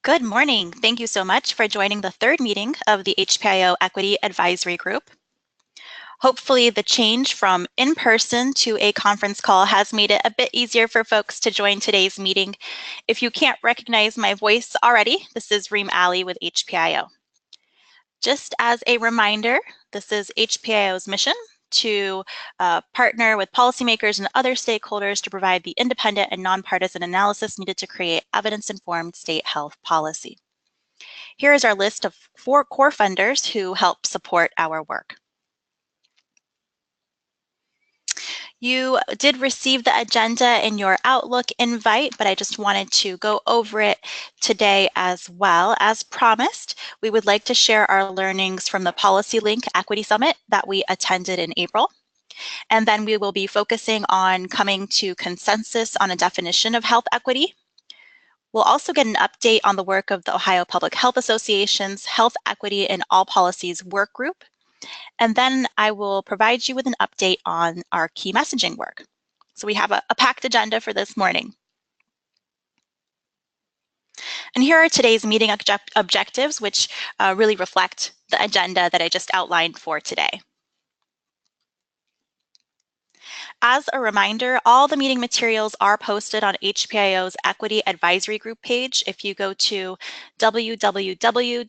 Good morning. Thank you so much for joining the third meeting of the HPIO Equity Advisory Group. Hopefully the change from in-person to a conference call has made it a bit easier for folks to join today's meeting. If you can't recognize my voice already, this is Reem Ali with HPIO. Just as a reminder, this is HPIO's mission to partner with policymakers and other stakeholders to provide the independent and nonpartisan analysis needed to create evidence-informed state health policy. Here is our list of 4 core funders who help support our work. You did receive the agenda in your Outlook invite, but I just wanted to go over it today as well. As promised, we would like to share our learnings from the Policy Link Equity Summit that we attended in April. And then we will be focusing on coming to consensus on a definition of health equity. We'll also get an update on the work of the Ohio Public Health Association's Health Equity in All Policies work group. And then I will provide you with an update on our key messaging work. So we have a packed agenda for this morning. And here are today's meeting objectives, which really reflect the agenda that I just outlined for today. As a reminder, all the meeting materials are posted on HPIO's Equity Advisory Group page. If you go to www.hpio.net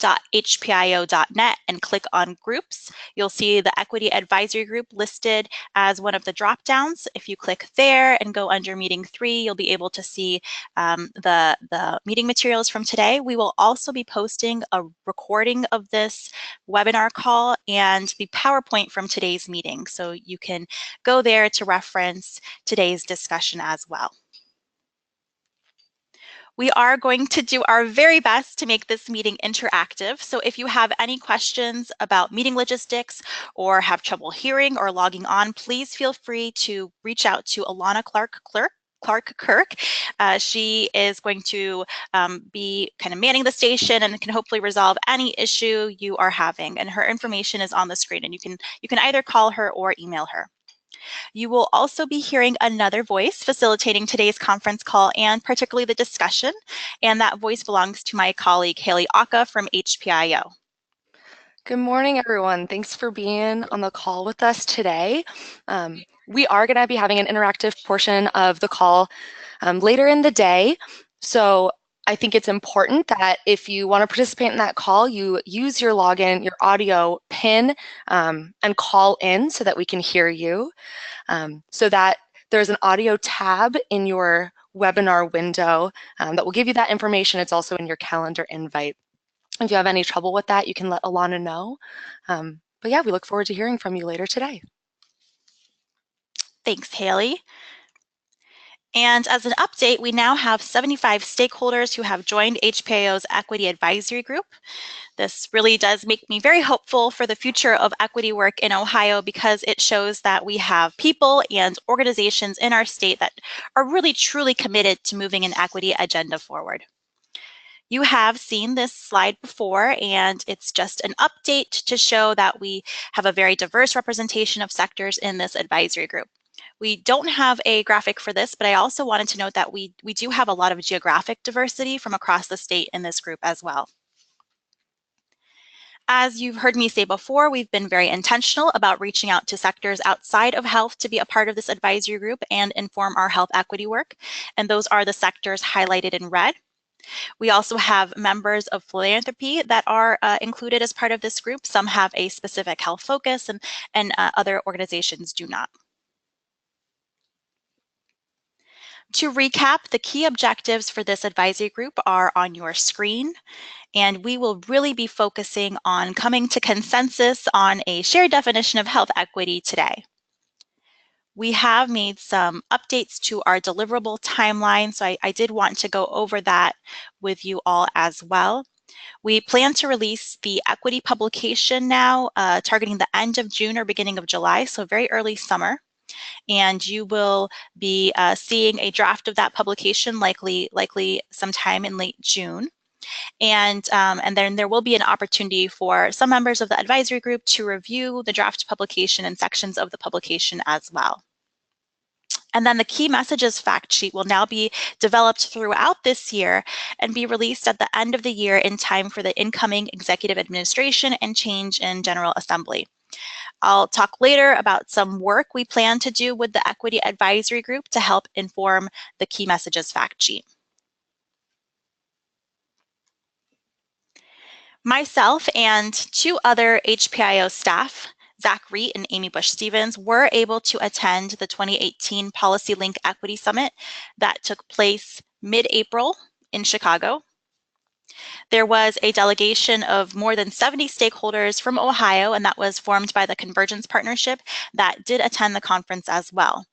and click on Groups, you'll see the Equity Advisory Group listed as one of the drop-downs. If you click there and go under Meeting 3, you'll be able to see the meeting materials from today. We will also be posting a recording of this webinar call and the PowerPoint from today's meeting, so you can go there to reference today's discussion as well. We are going to do our very best to make this meeting interactive. So if you have any questions about meeting logistics or have trouble hearing or logging on, please feel free to reach out to Alana Clark-Kirk. She is going to be kind of manning the station and can hopefully resolve any issue you are having. And her information is on the screen, and you can either call her or email her. You will also be hearing another voice facilitating today's conference call and particularly the discussion, and that voice belongs to my colleague Haley Aka from HPIO. Good morning, everyone. Thanks for being on the call with us today. We are going to be having an interactive portion of the call later in the day, so I think it's important that if you want to participate in that call, you use your login, your audio PIN, and call in so that we can hear you. So that there's an audio tab in your webinar window that will give you that information. It's also in your calendar invite. If you have any trouble with that, you can let Alana know. But yeah, we look forward to hearing from you later today. Thanks, Haley. And as an update, we now have 75 stakeholders who have joined HPIO's Equity Advisory Group. This really does make me very hopeful for the future of equity work in Ohio because it shows that we have people and organizations in our state that are really truly committed to moving an equity agenda forward. You have seen this slide before, and it's just an update to show that we have a very diverse representation of sectors in this advisory group. We don't have a graphic for this, but I also wanted to note that we do have a lot of geographic diversity from across the state in this group as well. As you've heard me say before, we've been very intentional about reaching out to sectors outside of health to be a part of this advisory group and inform our health equity work, and those are the sectors highlighted in red. We also have members of philanthropy that are included as part of this group. Some have a specific health focus and other organizations do not. To recap, the key objectives for this advisory group are on your screen, and we will really be focusing on coming to consensus on a shared definition of health equity today. We have made some updates to our deliverable timeline, so I did want to go over that with you all as well. We plan to release the equity publication now, targeting the end of June or beginning of July, so very early summer. And you will be seeing a draft of that publication likely sometime in late June. And then there will be an opportunity for some members of the advisory group to review the draft publication and sections of the publication as well. And then the key messages fact sheet will now be developed throughout this year and be released at the end of the year in time for the incoming executive administration and change in General Assembly. I'll talk later about some work we plan to do with the Equity Advisory Group to help inform the key messages fact sheet. Myself and two other HPIO staff, Zach Reet and Amy Bush-Stevens, were able to attend the 2018 Policy Link Equity Summit that took place mid-April in Chicago. There was a delegation of more than 70 stakeholders from Ohio, and that was formed by the Convergence Partnership that did attend the conference as well.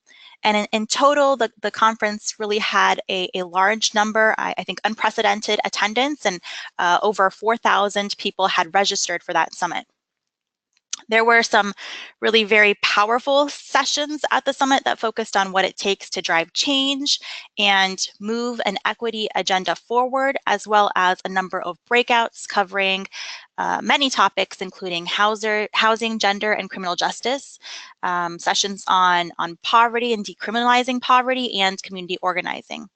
And in total, the conference really had a large number, I think unprecedented attendance, and over 4,000 people had registered for that summit. There were some really very powerful sessions at the summit that focused on what it takes to drive change and move an equity agenda forward, as well as a number of breakouts covering many topics, including housing, gender, and criminal justice, sessions on poverty and decriminalizing poverty, and community organizing.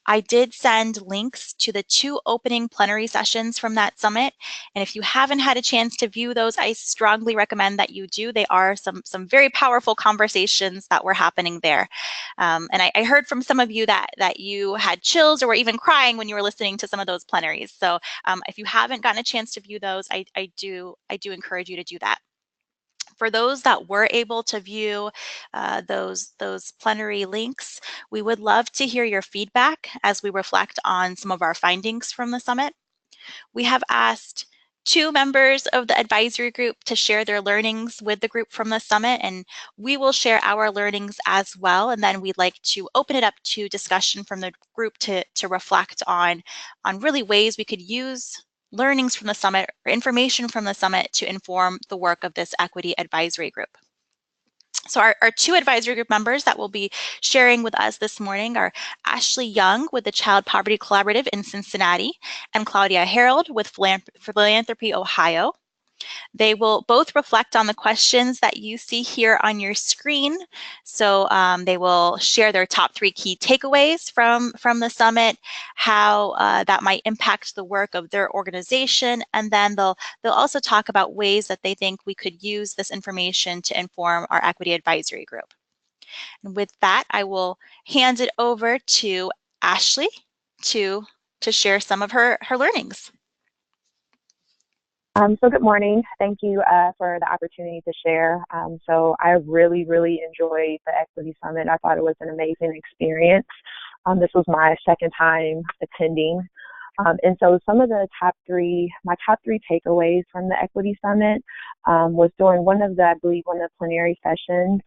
I did send links to the 2 opening plenary sessions from that summit, and if you haven't had a chance to view those, I strongly recommend that you do. They are some very powerful conversations that were happening there. And I heard from some of you that you had chills or were even crying when you were listening to some of those plenaries. So if you haven't gotten a chance to view those, I do encourage you to do that. For those that were able to view those plenary links, we would love to hear your feedback as we reflect on some of our findings from the summit. We have asked 2 members of the advisory group to share their learnings with the group from the summit, and we will share our learnings as well. And then we'd like to open it up to discussion from the group to reflect on really ways we could use learnings from the summit or information from the summit to inform the work of this equity advisory group. So our 2 advisory group members that will be sharing with us this morning are Ashley Young with the Child Poverty Collaborative in Cincinnati and Claudia Harold with Philanthropy Ohio. They will both reflect on the questions that you see here on your screen. So they will share their top 3 key takeaways from the summit, how that might impact the work of their organization, and then they'll also talk about ways that they think we could use this information to inform our equity advisory group. And with that, I will hand it over to Ashley to share some of her learnings. So good morning. Thank you for the opportunity to share. So I really enjoyed the Equity Summit. I thought it was an amazing experience. This was my second time attending. And so some of the my top three takeaways from the Equity Summit was during one of the plenary sessions.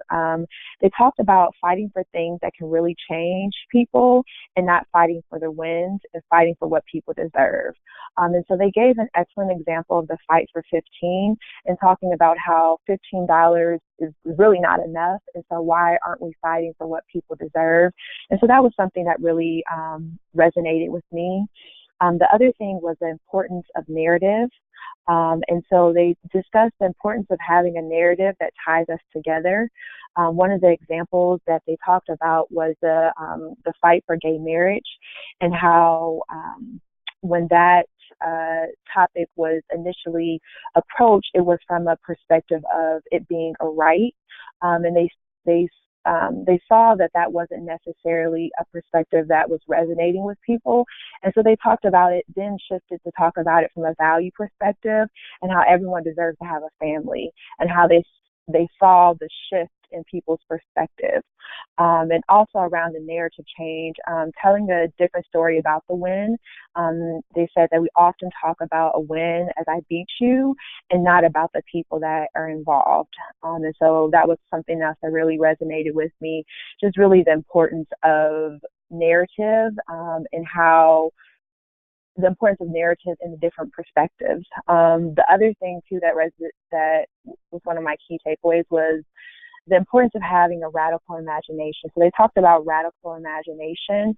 They talked about fighting for things that can really change people and not fighting for the wins and fighting for what people deserve. And so they gave an excellent example of the fight for 15 and talking about how $15 is really not enough. And so why aren't we fighting for what people deserve? And so that was something that really resonated with me. The other thing was the importance of narrative. And so they discussed the importance of having a narrative that ties us together. One of the examples that they talked about was the fight for gay marriage and how when that topic was initially approached, it was from a perspective of it being a right. And they saw that wasn't necessarily a perspective that was resonating with people. And so they talked about it, then shifted to talk about it from a value perspective and how everyone deserves to have a family and how they saw the shift in people's perspective. And also around the narrative change, telling a different story about the win. They said that we often talk about a win as I beat you and not about the people that are involved. And so that was something else that really resonated with me, just really the importance of narrative and how the importance of narrative in the different perspectives. The other thing too that was one of my key takeaways was the importance of having a radical imagination. So they talked about radical imagination,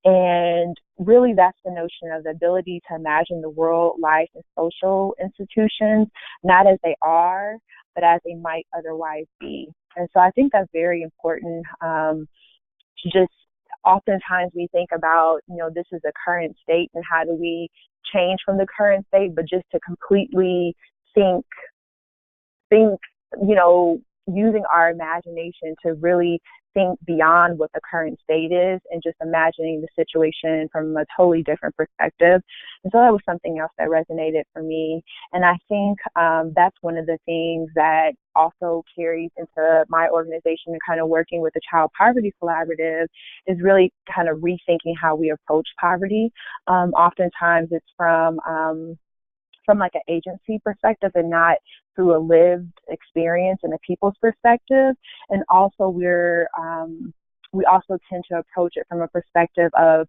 and really that's the notion of the ability to imagine the world, life, and social institutions, not as they are, but as they might otherwise be. And so I think that's very important just oftentimes we think about, this is the current state and how do we change from the current state, but just to completely think, using our imagination to really think beyond what the current state is and just imagining the situation from a totally different perspective. And so that was something else that resonated for me. And I think that's one of the things that also carries into my organization and kind of working with the Child Poverty Collaborative is really kind of rethinking how we approach poverty. Oftentimes it's from like an agency perspective and not through a lived experience and a people's perspective. And also we also tend to approach it from a perspective of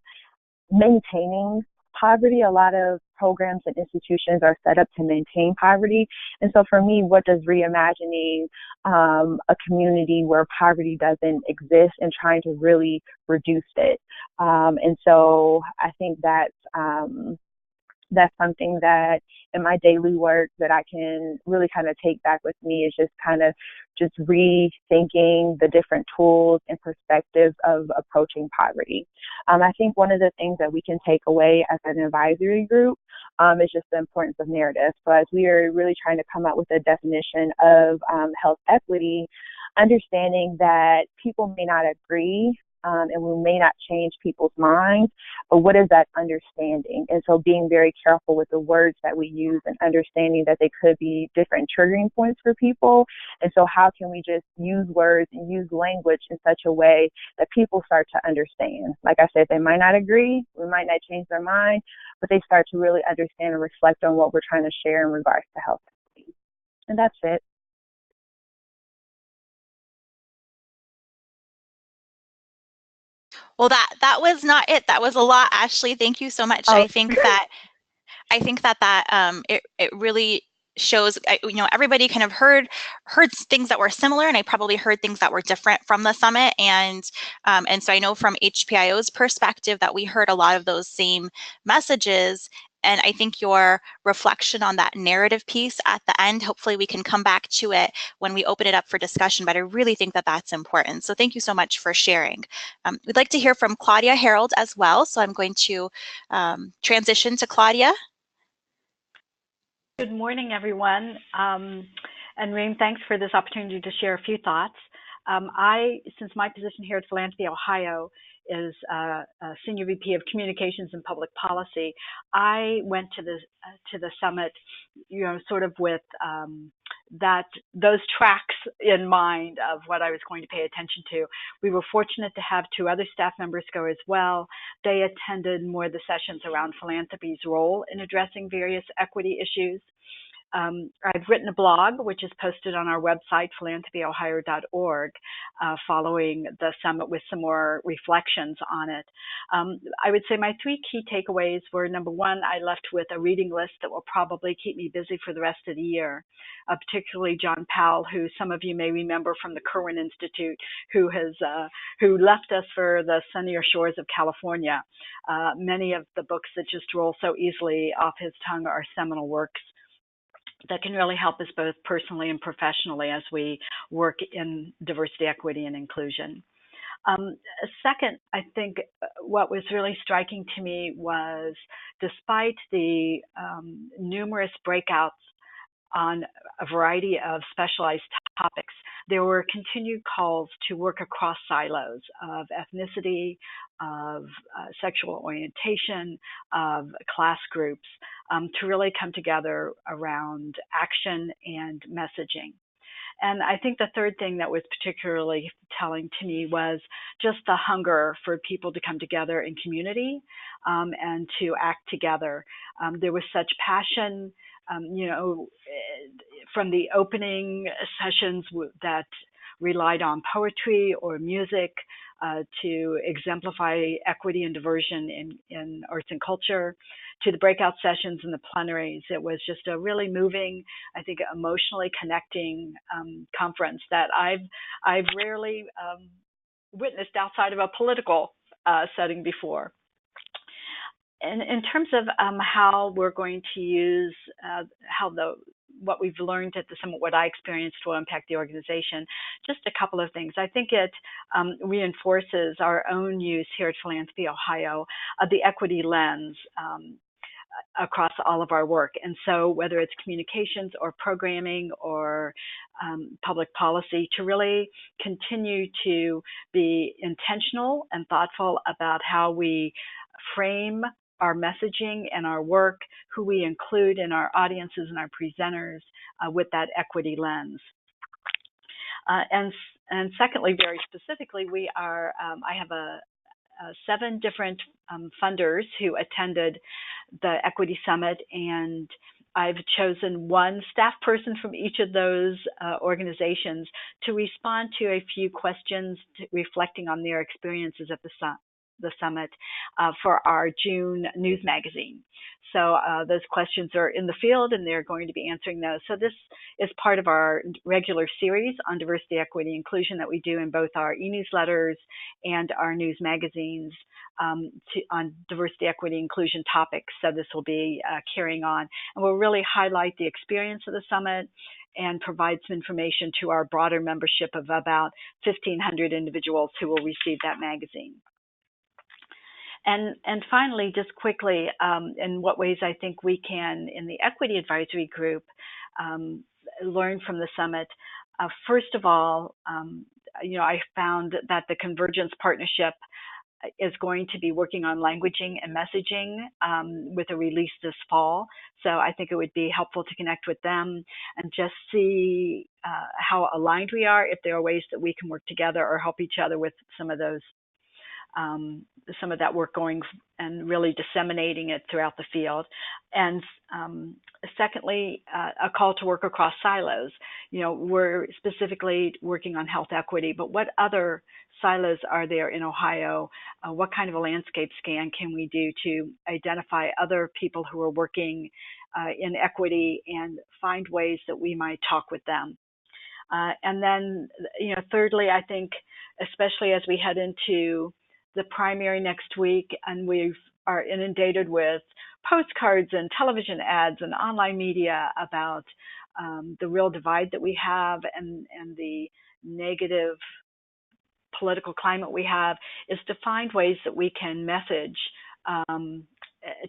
maintaining poverty. A lot of programs and institutions are set up to maintain poverty. And so for me, what does reimagining a community where poverty doesn't exist and trying to really reduce it? And so I think that's something that in my daily work that I can really kind of take back with me, is just rethinking the different tools and perspectives of approaching poverty. I think one of the things that we can take away as an advisory group is just the importance of narrative. So as we are really trying to come up with a definition of health equity, understanding that people may not agree and we may not change people's minds, but what is that understanding? And so being very careful with the words that we use and understanding that they could be different triggering points for people. And so how can we just use words and use language in such a way that people start to understand? Like I said, they might not agree, we might not change their mind, but they start to really understand and reflect on what we're trying to share in regards to health. And that's it. Well, that was not it. That was a lot, Ashley. Thank you so much. Oh. I think that it really shows, everybody kind of heard things that were similar, and I probably heard things that were different from the summit. And so I know from HPIO's perspective that we heard a lot of those same messages. And I think your reflection on that narrative piece at the end, hopefully we can come back to it when we open it up for discussion, but I really think that that's important. So thank you so much for sharing. We'd like to hear from Claudia Harold as well. So I'm going to transition to Claudia. Good morning, everyone. And Reem, thanks for this opportunity to share a few thoughts. Since my position here at Philanthropy Ohio is Senior VP of Communications and Public Policy, I went to the summit, sort of with those tracks in mind of what I was going to pay attention to. We were fortunate to have two other staff members go as well. They attended more of the sessions around philanthropy's role in addressing various equity issues. I've written a blog, which is posted on our website, philanthropyohio.org, following the summit with some more reflections on it. I would say my three key takeaways were, number one, I left with a reading list that will probably keep me busy for the rest of the year, particularly John Powell, who some of you may remember from the Kirwan Institute, who left us for the sunnier shores of California. Many of the books that just roll so easily off his tongue are seminal works that can really help us both personally and professionally as we work in diversity, equity, and inclusion. Second, I think what was really striking to me was, despite the numerous breakouts on a variety of specialized topics, there were continued calls to work across silos of ethnicity, of sexual orientation, of class groups, to really come together around action and messaging. And I think the third thing that was particularly telling to me was just the hunger for people to come together in community and to act together. There was such passion, from the opening sessions that relied on poetry or music to exemplify equity and diversion in arts and culture, to the breakout sessions and the plenaries. It was just a really moving, I think, emotionally connecting conference that I've rarely witnessed outside of a political setting before. In terms of how we're going to use how the what we've learned at the summit, what I experienced will impact the organization. Just a couple of things. I think it reinforces our own use here at Philanthropy Ohio of the equity lens across all of our work. And so whether it's communications or programming or public policy, to really continue to be intentional and thoughtful about how we frame our messaging and our work, who we include in our audiences and our presenters with that equity lens. And secondly, very specifically, we are, I have 7 different funders who attended the Equity Summit, and I've chosen one staff person from each of those organizations to respond to a few questions reflecting on their experiences at the summit for our June news magazine. So those questions are in the field, and they're going to be answering those. So this is part of our regular series on diversity, equity, inclusion that we do in both our e-newsletters and our news magazines on diversity, equity, inclusion topics. So this will be carrying on, and we'll really highlight the experience of the summit and provide some information to our broader membership of about 1,500 individuals who will receive that magazine. And finally, just quickly, in what ways I think we can, in the Equity Advisory Group, learn from the summit. First of all, I found that the Convergence Partnership is going to be working on languaging and messaging with a release this fall. So I think it would be helpful to connect with them and just see how aligned we are, if there are ways that we can work together or help each other with some of those some of that work going and really disseminating it throughout the field. And secondly, a call to work across silos. We're specifically working on health equity, but what other silos are there in Ohio? What kind of a landscape scan can we do to identify other people who are working in equity and find ways that we might talk with them? And then, thirdly, I think, especially as we head into the primary next week, and we are inundated with postcards and television ads and online media about the real divide that we have and the negative political climate we have, is to find ways that we can message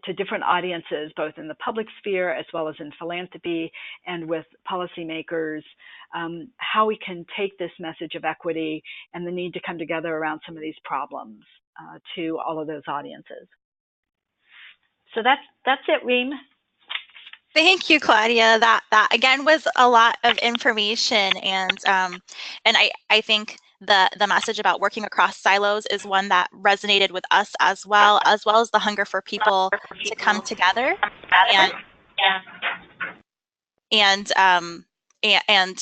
to different audiences, both in the public sphere as well as in philanthropy and with policymakers, how we can take this message of equity and the need to come together around some of these problems to all of those audiences. So that's it, Reem. Thank you, Claudia. That again was a lot of information, and I think the message about working across silos is one that resonated with us as well as the hunger for people to come together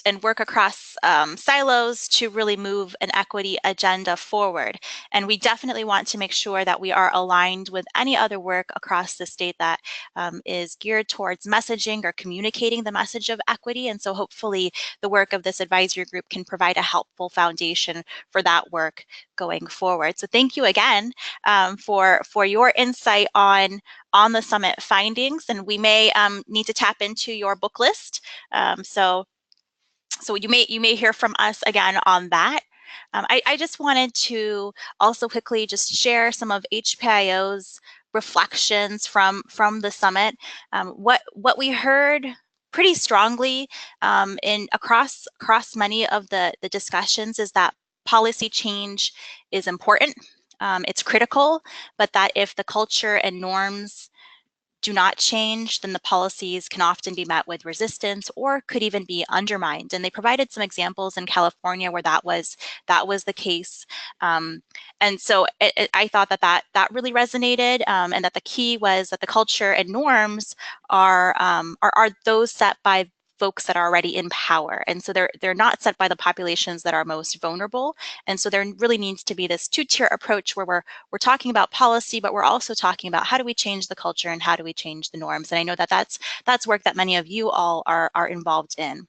and work across silos to really move an equity agenda forward. And we definitely want to make sure that we are aligned with any other work across the state that is geared towards messaging or communicating the message of equity. And so hopefully the work of this advisory group can provide a helpful foundation for that work going forward. So thank you again for your insight on the summit findings, and we may need to tap into your book list. So you may hear from us again on that. I just wanted to also quickly just share some of HPIO's reflections from the summit. What we heard pretty strongly across many of the discussions is that policy change is important. It's critical, but that if the culture and norms do not change, then the policies can often be met with resistance or could even be undermined. And they provided some examples in California where that was the case. And so I thought that really resonated, and that the key was that the culture and norms are those set by folks that are already in power. And so they're not set by the populations that are most vulnerable. And so there really needs to be this two-tier approach where we're talking about policy, but we're also talking about how do we change the culture and how do we change the norms. And I know that that's work that many of you all are involved in.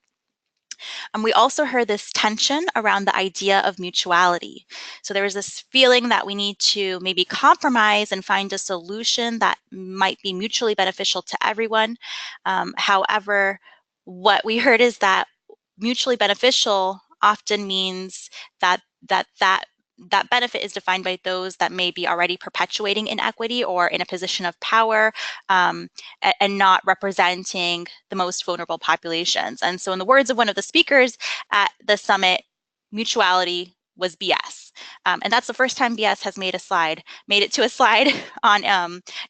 We also heard this tension around the idea of mutuality. So there was this feeling that we need to maybe compromise and find a solution that might be mutually beneficial to everyone. However, what we heard is that mutually beneficial often means that that benefit is defined by those that may be already perpetuating inequity or in a position of power, and not representing the most vulnerable populations. And so in the words of one of the speakers at the summit, mutuality was BS. And that's the first time BS has made it to a slide on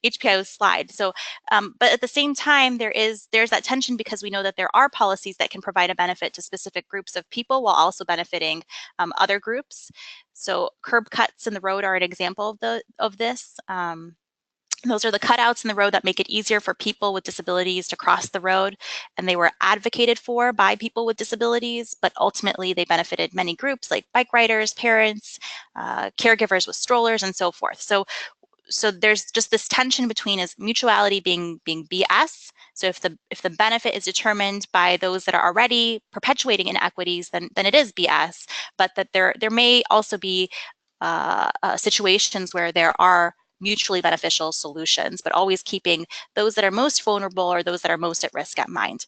HPIO's slide. So, but at the same time, there's that tension because we know that there are policies that can provide a benefit to specific groups of people while also benefiting other groups. So curb cuts in the road are an example of this. Those are the cutouts in the road that make it easier for people with disabilities to cross the road, and they were advocated for by people with disabilities, but ultimately they benefited many groups like bike riders, parents, caregivers with strollers, and so forth. So there's just this tension between is mutuality being BS. So if the benefit is determined by those that are already perpetuating inequities, then it is BS. But that there may also be situations where there are mutually beneficial solutions, but always keeping those that are most vulnerable or those that are most at risk at mind.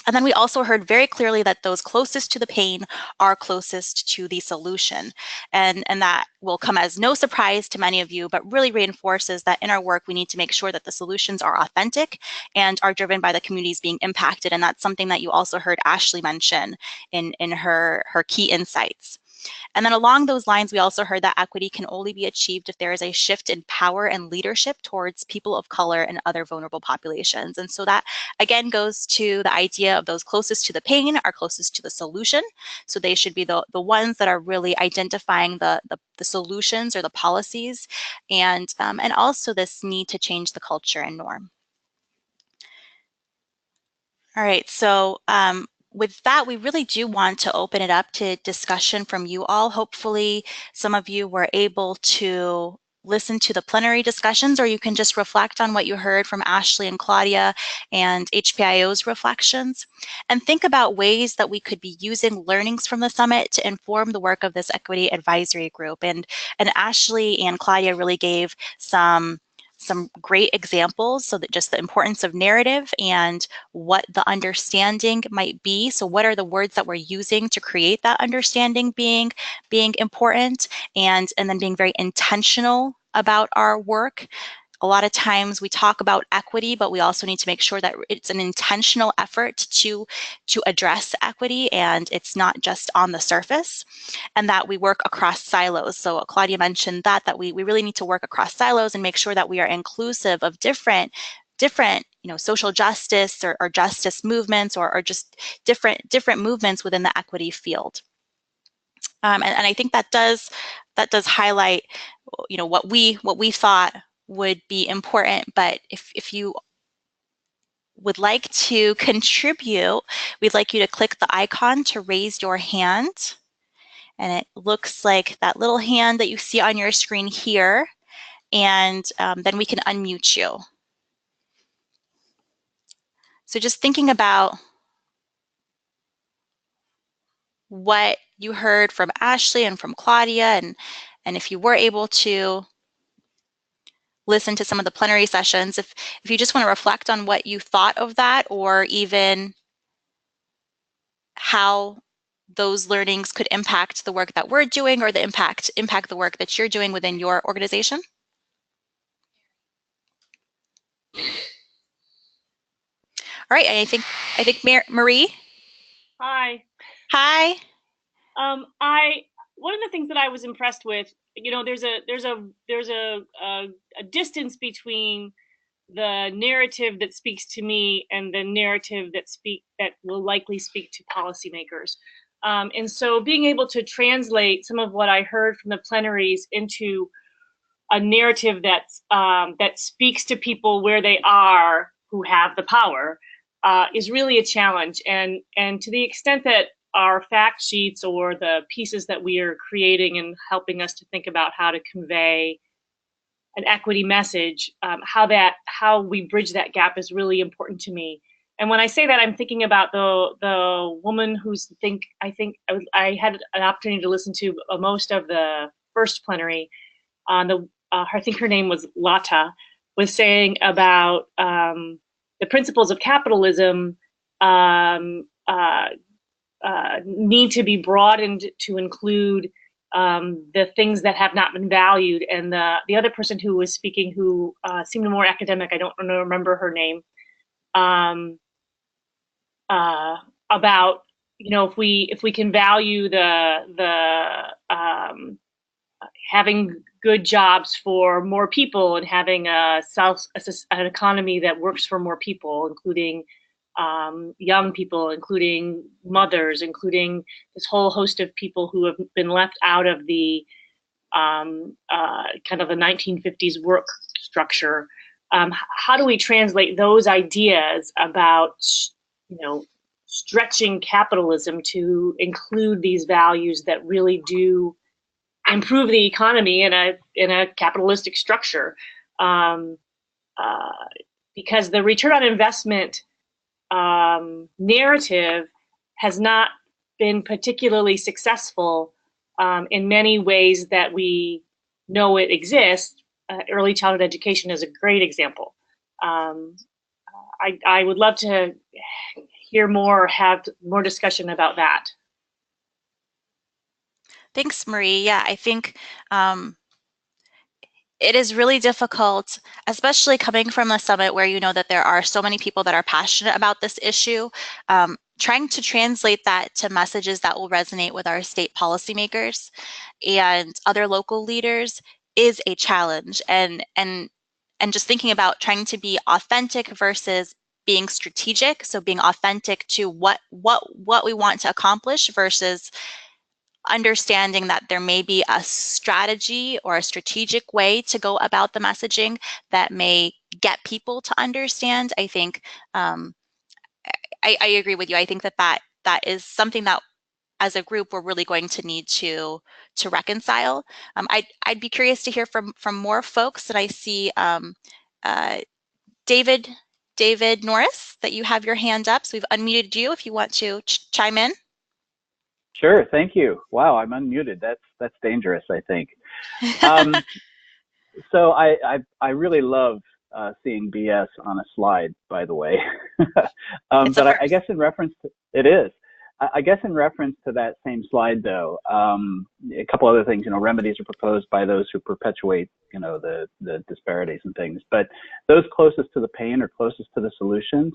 And then we also heard very clearly that those closest to the pain are closest to the solution. And that will come as no surprise to many of you, but really reinforces that in our work, we need to make sure that the solutions are authentic and are driven by the communities being impacted. And that's something that you also heard Ashley mention in her key insights. And then along those lines, we also heard that equity can only be achieved if there is a shift in power and leadership towards people of color and other vulnerable populations. And so that again goes to the idea of those closest to the pain are closest to the solution. So they should be the ones that are really identifying the solutions or the policies, and also this need to change the culture and norm. All right, so with that, we really do want to open it up to discussion from you all. Hopefully, some of you were able to listen to the plenary discussions, or you can just reflect on what you heard from Ashley and Claudia and HPIO's reflections, and think about ways that we could be using learnings from the summit to inform the work of this equity advisory group. And Ashley and Claudia really gave some great examples, so that just the importance of narrative and what the understanding might be. So what are the words that we're using to create that understanding being important, and then being very intentional about our work. A lot of times we talk about equity, but we also need to make sure that it's an intentional effort to address equity, and it's not just on the surface, and that we work across silos. So Claudia mentioned that we really need to work across silos and make sure that we are inclusive of different social justice or justice movements, or just different movements within the equity field. And I think that does highlight what we thought would be important. But if you would like to contribute, we'd like you to click the icon to raise your hand. And it looks like that little hand that you see on your screen here. And then we can unmute you. So just thinking about what you heard from Ashley and from Claudia, and if you were able to listen to some of the plenary sessions, if you just want to reflect on what you thought of that, or even how those learnings could impact the work that we're doing, or the impact the work that you're doing within your organization. All right, I think Marie. Hi. Hi. One of the things that I was impressed with, there's a distance between the narrative that speaks to me and the narrative that will likely speak to policymakers. And so being able to translate some of what I heard from the plenaries into a narrative that speaks to people where they are, who have the power, is really a challenge. And to the extent that our fact sheets or the pieces that we are creating and helping us to think about how to convey an equity message, how we bridge that gap is really important to me. And when I say that, I'm thinking about the woman I had an opportunity to listen to most of the first plenary. I think her name was Lata, was saying about the principles of capitalism need to be broadened to include the things that have not been valued. And the other person who was speaking, who seemed more academic, I don't remember her name, about, if we can value the having good jobs for more people and having an economy that works for more people, including young people, including mothers, including this whole host of people who have been left out of the kind of the 1950s work structure. How do we translate those ideas about, stretching capitalism to include these values that really do improve the economy in a capitalistic structure? Because the return on investment narrative has not been particularly successful in many ways that we know it exists. Early childhood education is a great example. I would love to hear more, have more discussion about that. Thanks, Marie. Yeah, I think it is really difficult, especially coming from a summit where you know that there are so many people that are passionate about this issue, trying to translate that to messages that will resonate with our state policymakers and other local leaders is a challenge. And just thinking about trying to be authentic versus being strategic, so being authentic to what we want to accomplish versus understanding that there may be a strategy or a strategic way to go about the messaging that may get people to understand. I think I agree with you. I think that is something that as a group we're really going to need to reconcile. I'd be curious to hear from more folks. And I see David Norris, that you have your hand up. So we've unmuted you if you want to chime in. Sure, thank you. Wow, I'm unmuted. That's dangerous, I think. So I really love seeing BS on a slide, by the way. But I guess in reference to it is. I guess in reference to that same slide, though, a couple other things. Remedies are proposed by those who perpetuate, the disparities and things. But those closest to the pain or closest to the solutions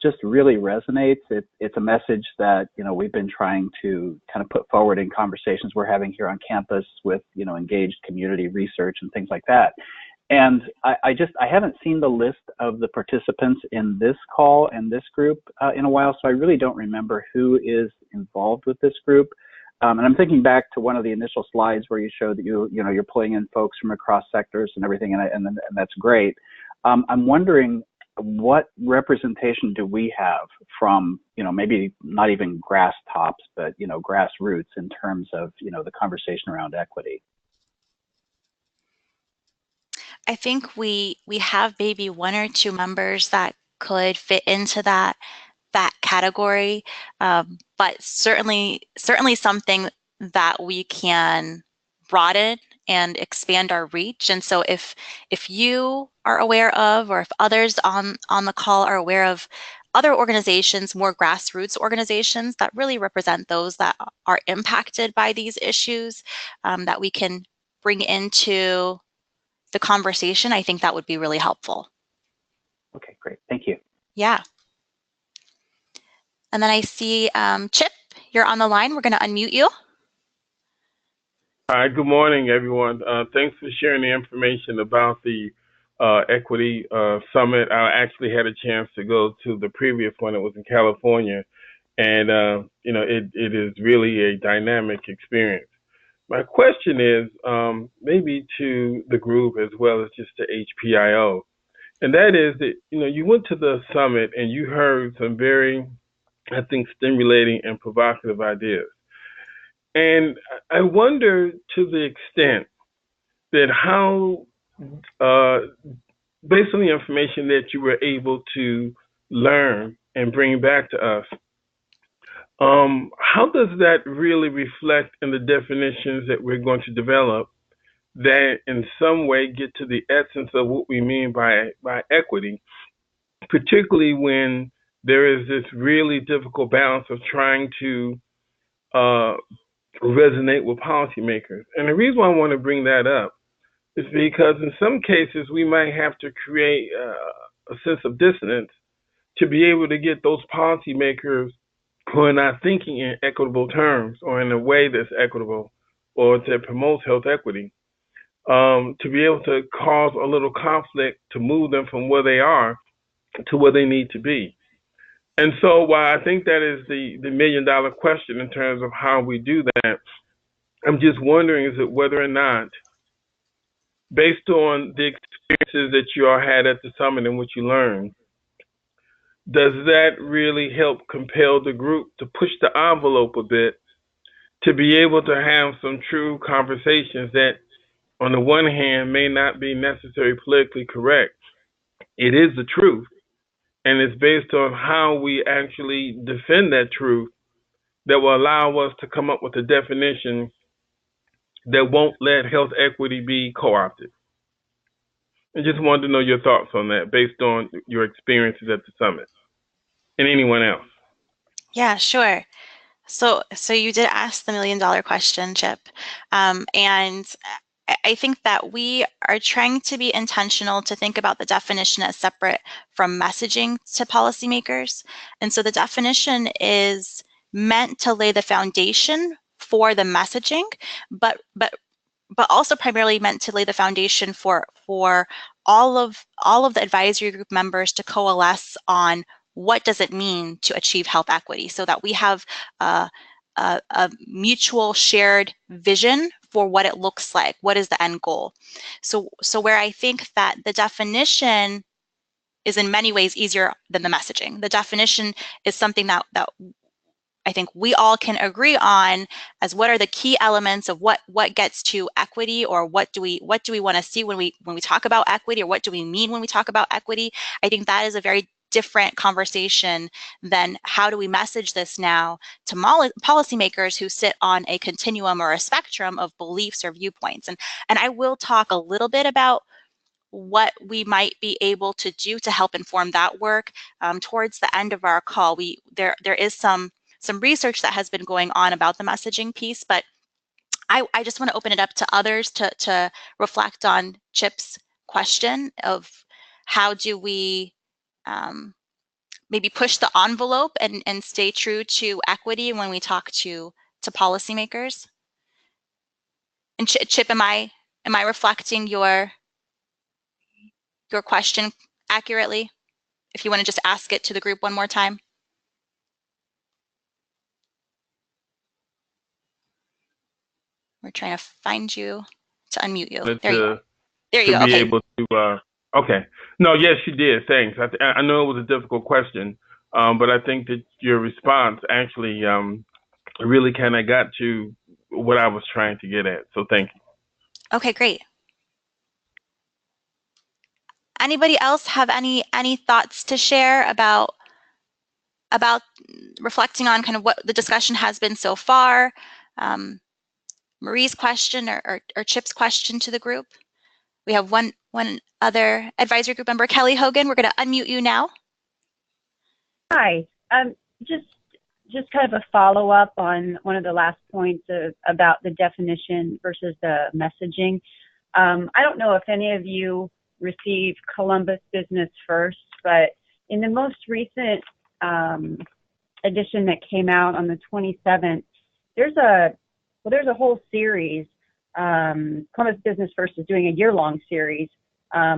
just really resonates. It's a message that, we've been trying to kind of put forward in conversations we're having here on campus with, engaged community research and things like that. And I haven't seen the list of the participants in this call and this group in a while, so I really don't remember who is involved with this group. And I'm thinking back to one of the initial slides where you showed that you're pulling in folks from across sectors and everything, and that's great. I'm wondering, what representation do we have from, maybe not even grass tops, but, grassroots in terms of, the conversation around equity? I think we have maybe one or two members that could fit into that category, but certainly something that we can broaden and expand our reach. And so if you are aware of, or if others on the call are aware of other organizations, more grassroots organizations that really represent those that are impacted by these issues, that we can bring into the conversation, I think that would be really helpful. Okay, great. Thank you. Yeah. And then I see Chip, you're on the line. We're going to unmute you. Hi, good morning, everyone. Thanks for sharing the information about the Equity Summit. I actually had a chance to go to the previous one. It was in California. And, it is really a dynamic experience. My question is maybe to the group as well as just to HPIO. And that is that, you went to the summit and you heard some very, I think, stimulating and provocative ideas. And I wonder to the extent that how, based on the information that you were able to learn and bring back to us, how does that really reflect in the definitions that we're going to develop that in some way get to the essence of what we mean by equity, particularly when there is this really difficult balance of trying to resonate with policymakers. And the reason why I want to bring that up is because in some cases we might have to create a sense of dissonance to be able to get those policymakers who are not thinking in equitable terms or in a way that's equitable or that promotes health equity, to be able to cause a little conflict to move them from where they are to where they need to be. And so while I think that is the million-dollar question in terms of how we do that, I'm just wondering is it whether or not, based on the experiences that you all had at the summit and what you learned, does that really help compel the group to push the envelope a bit to be able to have some true conversations that, on the one hand, may not be necessarily politically correct? It is the truth, and it's based on how we actually defend that truth that will allow us to come up with a definition that won't let health equity be co-opted. I just wanted to know your thoughts on that based on your experiences at the summit. And anyone else? Yeah, sure. So you did ask the million-dollar question, Chip. And I think that we are trying to be intentional to think about the definition as separate from messaging to policymakers. And so the definition is meant to lay the foundation for the messaging, but also primarily meant to lay the foundation for all of the advisory group members to coalesce on what does it mean to achieve health equity, so that we have a mutual shared vision for what it looks like, what is the end goal. So where I think that the definition is in many ways easier than the messaging. The definition is something that I think we all can agree on as what are the key elements of what gets to equity, or what do we want to see when we talk about equity, or what do we mean when we talk about equity. I think that is a very different conversation than how do we message this now to policymakers who sit on a continuum or a spectrum of beliefs or viewpoints. And I will talk a little bit about what we might be able to do to help inform that work towards the end of our call. There is some research that has been going on about the messaging piece, but I just want to open it up to others to reflect on Chip's question of how do we maybe push the envelope and stay true to equity when we talk to policymakers. And Chip, am I reflecting your question accurately? If you want to just ask it to the group one more time. We're trying to find you to unmute you. There you go. There you go. Okay. Able to, okay. No, yes, you did. Thanks. I know it was a difficult question, but I think that your response actually really kind of got to what I was trying to get at. So thank you. Okay, great. Anybody else have any thoughts to share about reflecting on kind of what the discussion has been so far? Marie's question or Chip's question to the group. We have one other advisory group member, Kelly Hogan. We're going to unmute you now. Hi. Just kind of a follow-up on one of the last points about the definition versus the messaging. I don't know if any of you received Columbus Business First, but in the most recent edition that came out on the 27th, there's a whole series. Columbus Business First is doing a year-long series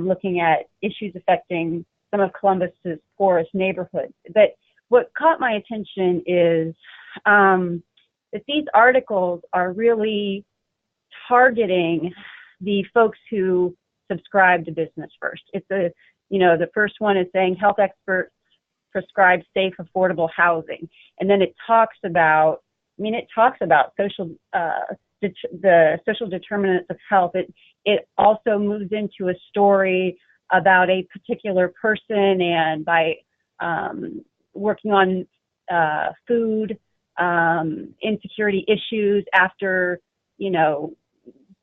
looking at issues affecting some of Columbus's poorest neighborhoods. But what caught my attention is that these articles are really targeting the folks who subscribe to Business First. It's the first one is saying health experts prescribe safe, affordable housing, and then it talks about social the social determinants of health. It also moves into a story about a particular person and by working on food insecurity issues after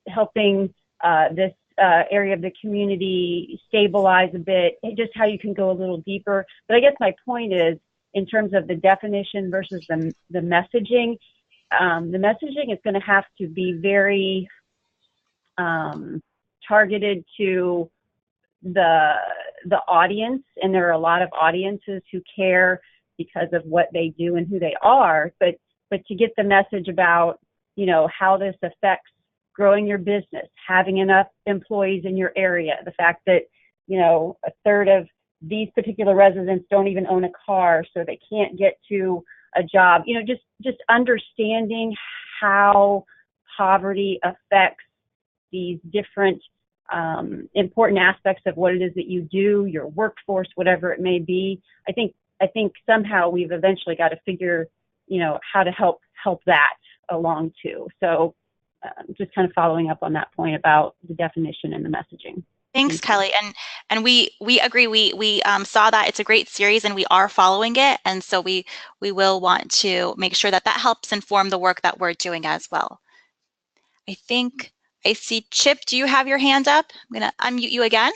helping this area of the community stabilize a bit, just how you can go a little deeper. But I guess my point is in terms of the definition versus the messaging, the messaging is going to have to be very targeted to the audience, and there are a lot of audiences who care because of what they do and who they are, but to get the message about, you know, how this affects growing your business, having enough employees in your area, the fact that, you know, a third of these particular residents don't even own a car, so they can't get to a job, you know, just understanding how poverty affects these different important aspects of what it is that you do, your workforce, whatever it may be. I think somehow we've eventually got to figure, you know, how to help that along too. So just kind of following up on that point about the definition and the messaging. Thanks, Kelly. And we agree. We saw that it's a great series, and we are following it. And so we will want to make sure that helps inform the work that we're doing as well. I think I see Chip. Do you have your hand up? I'm gonna unmute you again.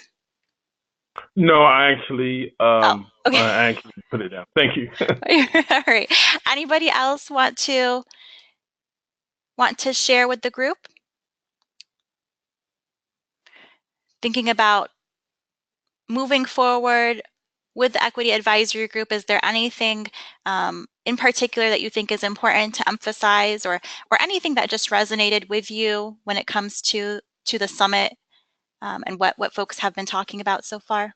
No, I actually okay. I actually put it down. Thank you. All right. Anybody else want to share with the group? Thinking about moving forward with the Equity Advisory Group, is there anything in particular that you think is important to emphasize, or anything that just resonated with you when it comes to the summit and what folks have been talking about so far?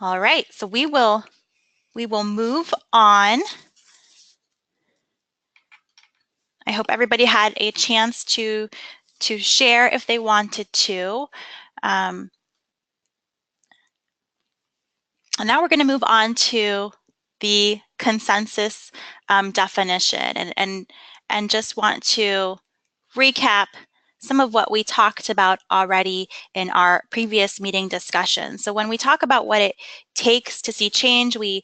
All right, so we will move on. I hope everybody had a chance to share if they wanted to. And now we're going to move on to the consensus definition, and just want to recap some of what we talked about already in our previous meeting discussion. So when we talk about what it takes to see change, we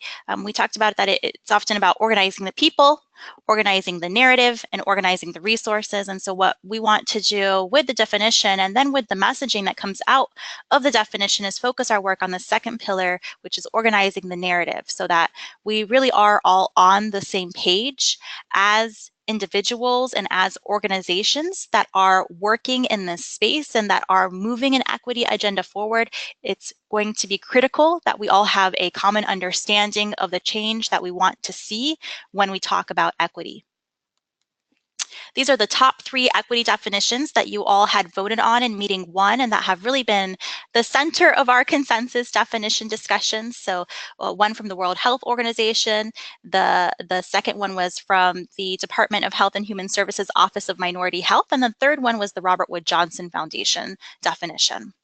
talked about that it's often about organizing the people, organizing the narrative, and organizing the resources. And so what we want to do with the definition and then with the messaging that comes out of the definition is focus our work on the second pillar, which is organizing the narrative, so that we really are all on the same page as individuals and as organizations that are working in this space and that are moving an equity agenda forward. It's going to be critical that we all have a common understanding of the change that we want to see when we talk about equity. These are the top 3 equity definitions that you all had voted on in meeting 1, and that have really been the center of our consensus definition discussions. So one from the World Health Organization, the second one was from the Department of Health and Human Services Office of Minority Health, and the third one was the Robert Wood Johnson Foundation definition.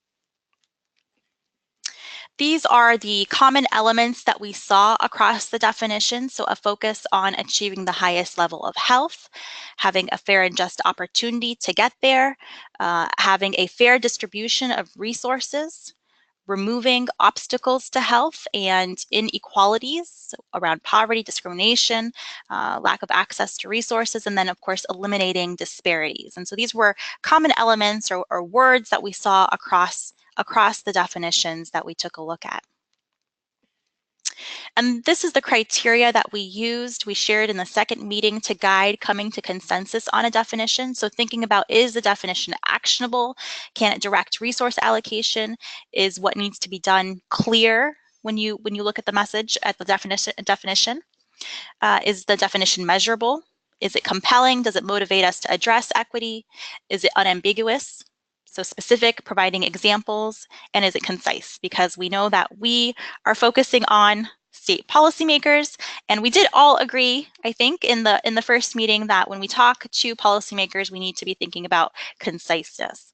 These are the common elements that we saw across the definition. So a focus on achieving the highest level of health, having a fair and just opportunity to get there, having a fair distribution of resources, removing obstacles to health and inequalities around poverty, discrimination, lack of access to resources, and then of course eliminating disparities. And so these were common elements or words that we saw across the definitions that we took a look at. And this is the criteria that we used. We shared in the second meeting to guide coming to consensus on a definition. So thinking about, is the definition actionable? Can it direct resource allocation? Is what needs to be done clear when you look at the message at the definition? Is the definition measurable? Is it compelling? Does it motivate us to address equity? Is it unambiguous? So specific, providing examples, and is it concise? Because we know that we are focusing on state policymakers, and we did all agree, I think, in the first meeting that when we talk to policymakers, we need to be thinking about conciseness.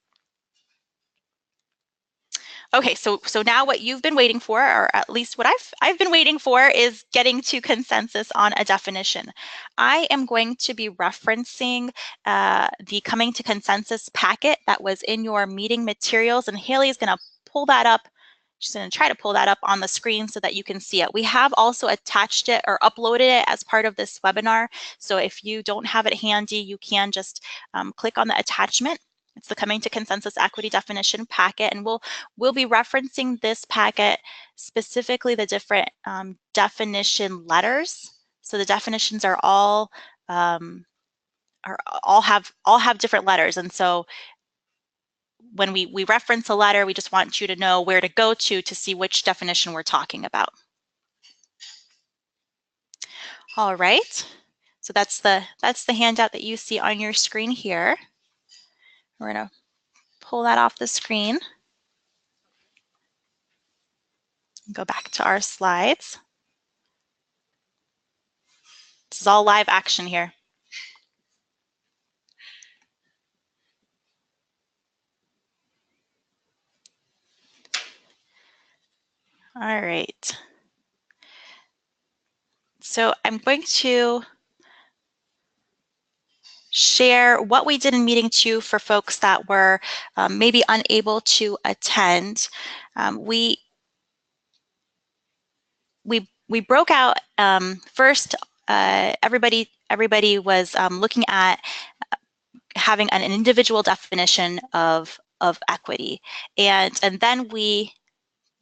Okay, so now what you've been waiting for, or at least what I've been waiting for, is getting to consensus on a definition. I am going to be referencing the Coming to Consensus packet that was in your meeting materials, and Haley is going to pull that up. She's going to try to pull that up on the screen so that you can see it. We have also attached it or uploaded it as part of this webinar. So if you don't have it handy, you can just click on the attachment It's the Coming to Consensus Equity Definition packet, and we'll be referencing this packet, specifically the different definition letters. So the definitions are all have different letters, and so when we reference a letter, we just want you to know where to go to see which definition we're talking about. All right, so that's the handout that you see on your screen here. We're going to pull that off the screen. Go back to our slides. This is all live action here. All right. So I'm going to share what we did in meeting 2 for folks that were maybe unable to attend. We broke out first. Everybody was looking at having an individual definition of equity, and then we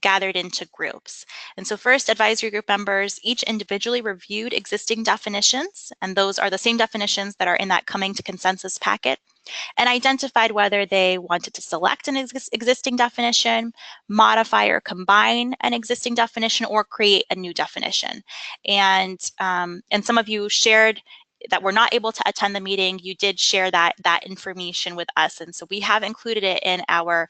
gathered into groups. And so first, advisory group members each individually reviewed existing definitions, and those are the same definitions that are in that Coming to Consensus packet, and identified whether they wanted to select an existing definition, modify or combine an existing definition, or create a new definition. And some of you shared that were not able to attend the meeting. You did share that information with us, and so we have included it in our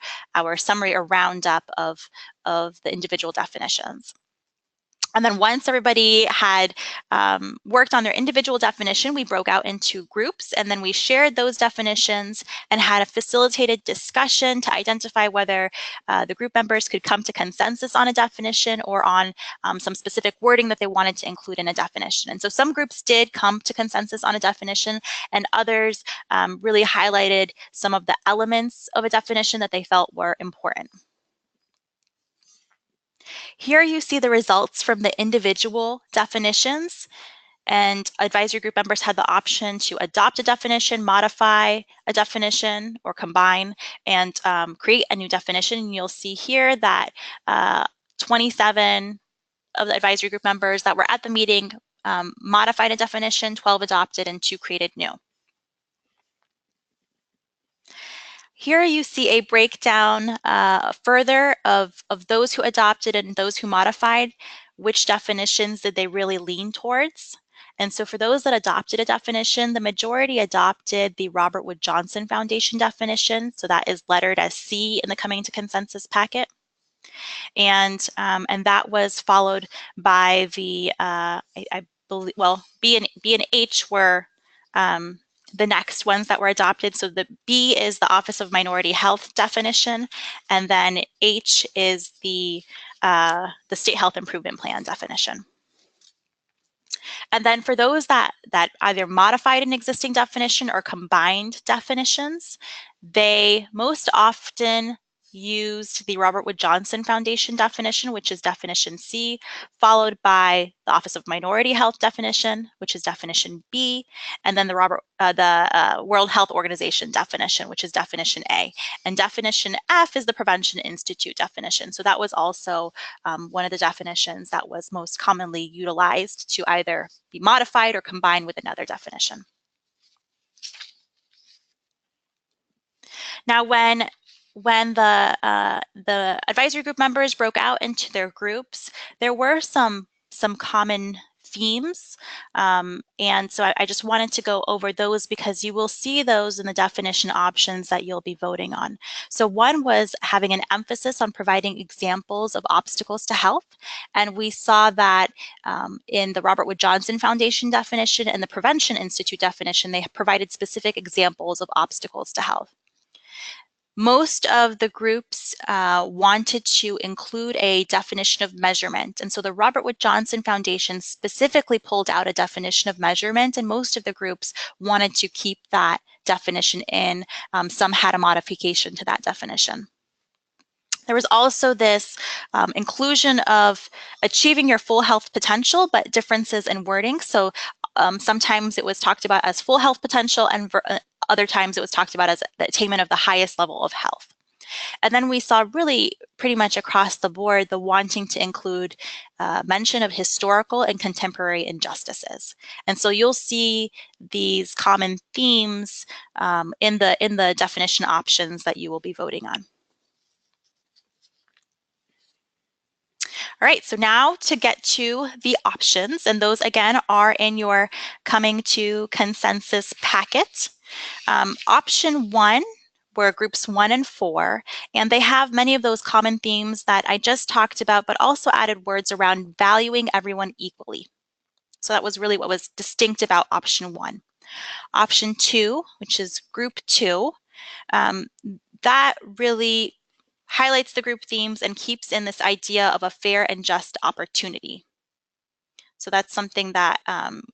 summary or roundup of the individual definitions. And then once everybody had worked on their individual definition, we broke out into groups, and then we shared those definitions and had a facilitated discussion to identify whether the group members could come to consensus on a definition or on some specific wording that they wanted to include in a definition. And so some groups did come to consensus on a definition, and others really highlighted some of the elements of a definition that they felt were important. Here you see the results from the individual definitions, and advisory group members had the option to adopt a definition, modify a definition, or combine and create a new definition. And you'll see here that 27 of the advisory group members that were at the meeting modified a definition, 12 adopted, and 2 created new. Here you see a breakdown further of those who adopted and those who modified. Which definitions did they really lean towards? And so for those that adopted a definition, the majority adopted the Robert Wood Johnson Foundation definition. So that is lettered as C in the Coming to Consensus packet. And that was followed by the, I believe, well, B and H were the next ones that were adopted. So the B is the Office of Minority Health definition, and then H is the State Health Improvement Plan definition. And then for those that either modified an existing definition or combined definitions, they most often used the Robert Wood Johnson Foundation definition, which is definition C, followed by the Office of Minority Health definition, which is definition B, and then the World Health Organization definition, which is definition A. And definition F is the Prevention Institute definition. So that was also one of the definitions that was most commonly utilized to either be modified or combined with another definition. Now, when the advisory group members broke out into their groups, there were some common themes, and so I just wanted to go over those because you will see those in the definition options that you'll be voting on. So one was having an emphasis on providing examples of obstacles to health, and we saw that in the Robert Wood Johnson Foundation definition and the Prevention Institute definition, they provided specific examples of obstacles to health. Most of the groups wanted to include a definition of measurement. And so the Robert Wood Johnson Foundation specifically pulled out a definition of measurement, and most of the groups wanted to keep that definition in. Some had a modification to that definition. There was also this inclusion of achieving your full health potential, but differences in wording. So sometimes it was talked about as full health potential, and other times it was talked about as the attainment of the highest level of health. And then we saw really pretty much across the board the wanting to include mention of historical and contemporary injustices. And so you'll see these common themes in the definition options that you will be voting on. All right, so now to get to the options, and those again are in your coming to consensus packet. Option 1 were groups 1 and 4, and they have many of those common themes that I just talked about, but also added words around valuing everyone equally. So that was really what was distinct about option 1. Option 2, which is group 2, that really highlights the group themes and keeps in this idea of a fair and just opportunity. So that's something that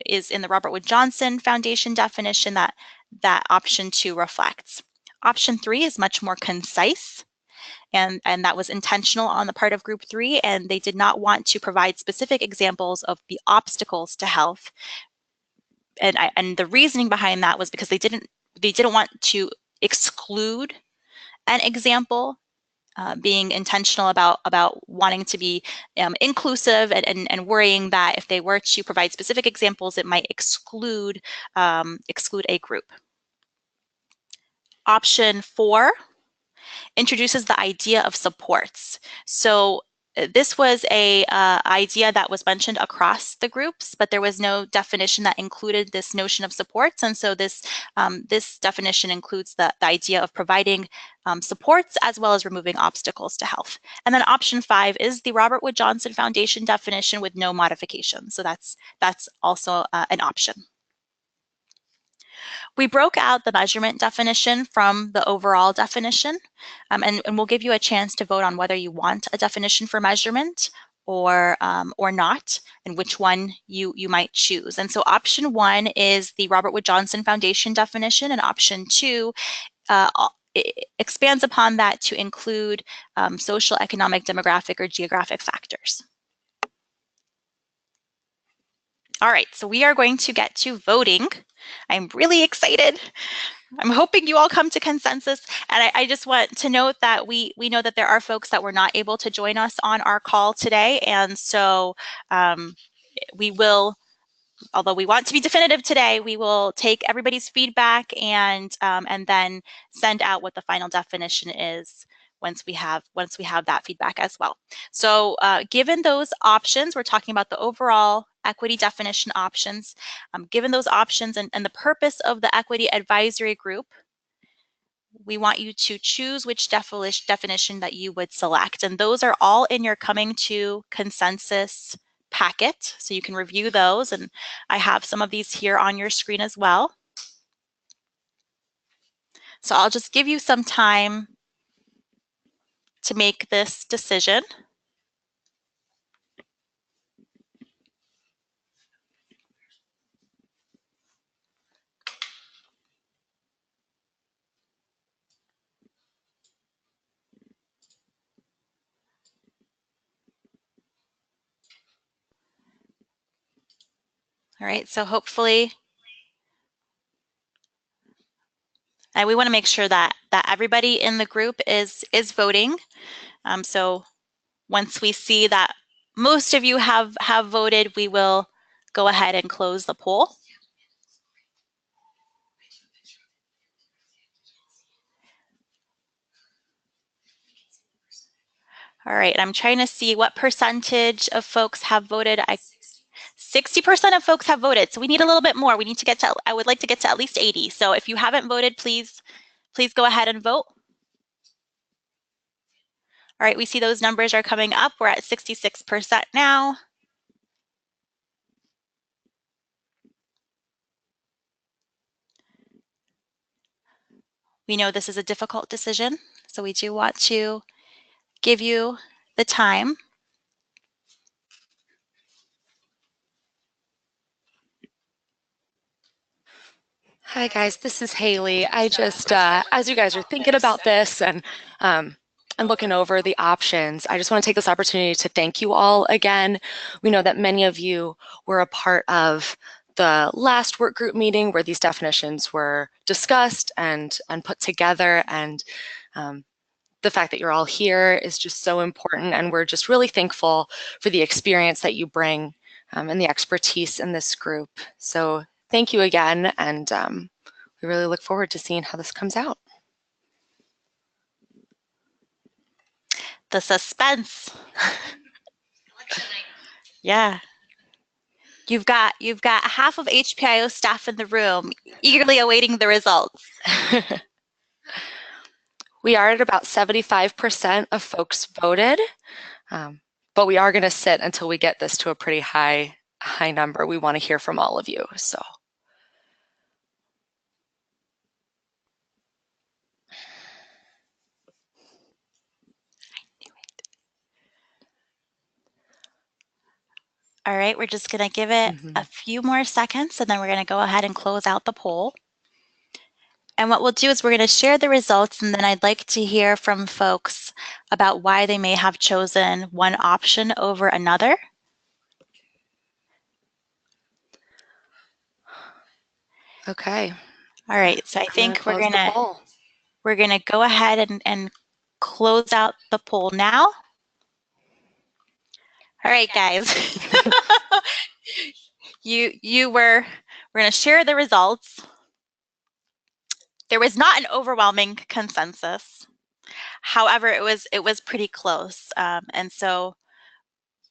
is in the Robert Wood Johnson Foundation definition that option 2 reflects. Option 3 is much more concise, and that was intentional on the part of group 3, and they did not want to provide specific examples of the obstacles to health. And the reasoning behind that was because they didn't want to exclude an example, being intentional about wanting to be inclusive and worrying that if they were to provide specific examples, it might exclude a group. Option 4 introduces the idea of supports. So this was a idea that was mentioned across the groups, but there was no definition that included this notion of supports. And so this definition includes the idea of providing supports as well as removing obstacles to health. And then option 5 is the Robert Wood Johnson Foundation definition with no modification. So that's also an option. We broke out the measurement definition from the overall definition, and we'll give you a chance to vote on whether you want a definition for measurement or not, and which one you might choose. And so option 1 is the Robert Wood Johnson Foundation definition, and option 2 expands upon that to include social, economic, demographic, or geographic factors. All right, so we are going to get to voting. I'm really excited. I'm hoping you all come to consensus. And I just want to note that we know that there are folks that were not able to join us on our call today. And so we will, although we want to be definitive today, we will take everybody's feedback and then send out what the final definition is once we have that feedback as well. So given those options, we're talking about the overall equity definition options. Given those options and the purpose of the equity advisory group, we want you to choose which definition that you would select. And those are all in your coming to consensus packet, so you can review those. And I have some of these here on your screen as well. So I'll just give you some time to make this decision. All right, so hopefully, and we want to make sure that everybody in the group is voting. So once we see that most of you have voted, we will go ahead and close the poll. All right, I'm trying to see what percentage of folks have voted. 60% of folks have voted, so we need a little bit more. We need to get to, I would like to get to at least 80. So if you haven't voted, please go ahead and vote. All right, we see those numbers are coming up. We're at 66% now. We know this is a difficult decision, so we do want to give you the time. Hi guys, this is Haley. I just, as you guys are thinking about this and looking over the options, I just want to take this opportunity to thank you all again. We know that many of you were a part of the last work group meeting where these definitions were discussed and put together, and the fact that you're all here is just so important, and we're just really thankful for the experience that you bring and the expertise in this group. So thank you again, and we really look forward to seeing how this comes out. The suspense. Yeah. You've got half of HPIO staff in the room eagerly awaiting the results. We are at about 75% of folks voted, but we are going to sit until we get this to a pretty high number. We want to hear from all of you. So. All right, we're just going to give it a few more seconds, and then we're going to go ahead and close out the poll. And what we'll do is we're going to share the results, and then I'd like to hear from folks about why they may have chosen one option over another. Okay. All right, so I think we're gonna go ahead and close out the poll now. All right, guys. we're gonna share the results. There was not an overwhelming consensus. However, it was pretty close, and so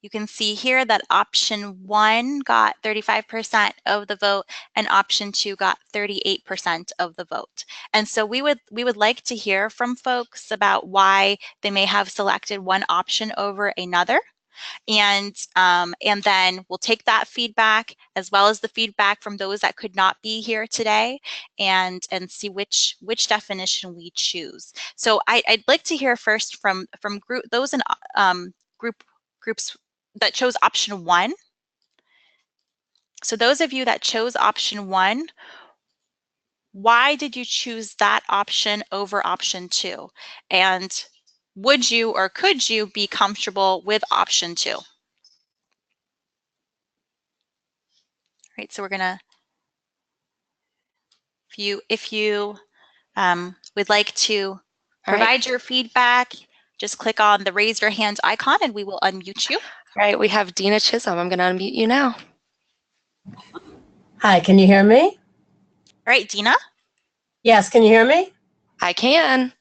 you can see here that option 1 got 35% of the vote and option 2 got 38% of the vote. And so we would like to hear from folks about why they may have selected one option over another. And then we'll take that feedback as well as the feedback from those that could not be here today, and see which definition we choose. So I'd like to hear first from those in groups that chose option 1. So those of you that chose option 1, why did you choose that option over option 2? And would you or could you be comfortable with option 2? All right, so we're gonna, if you would like to provide your feedback, just click on the raise your hand icon and we will unmute you. All right, we have Dina Chisholm. I'm going to unmute you now. Hi, can you hear me? All right, Dina? Yes, can you hear me? I can.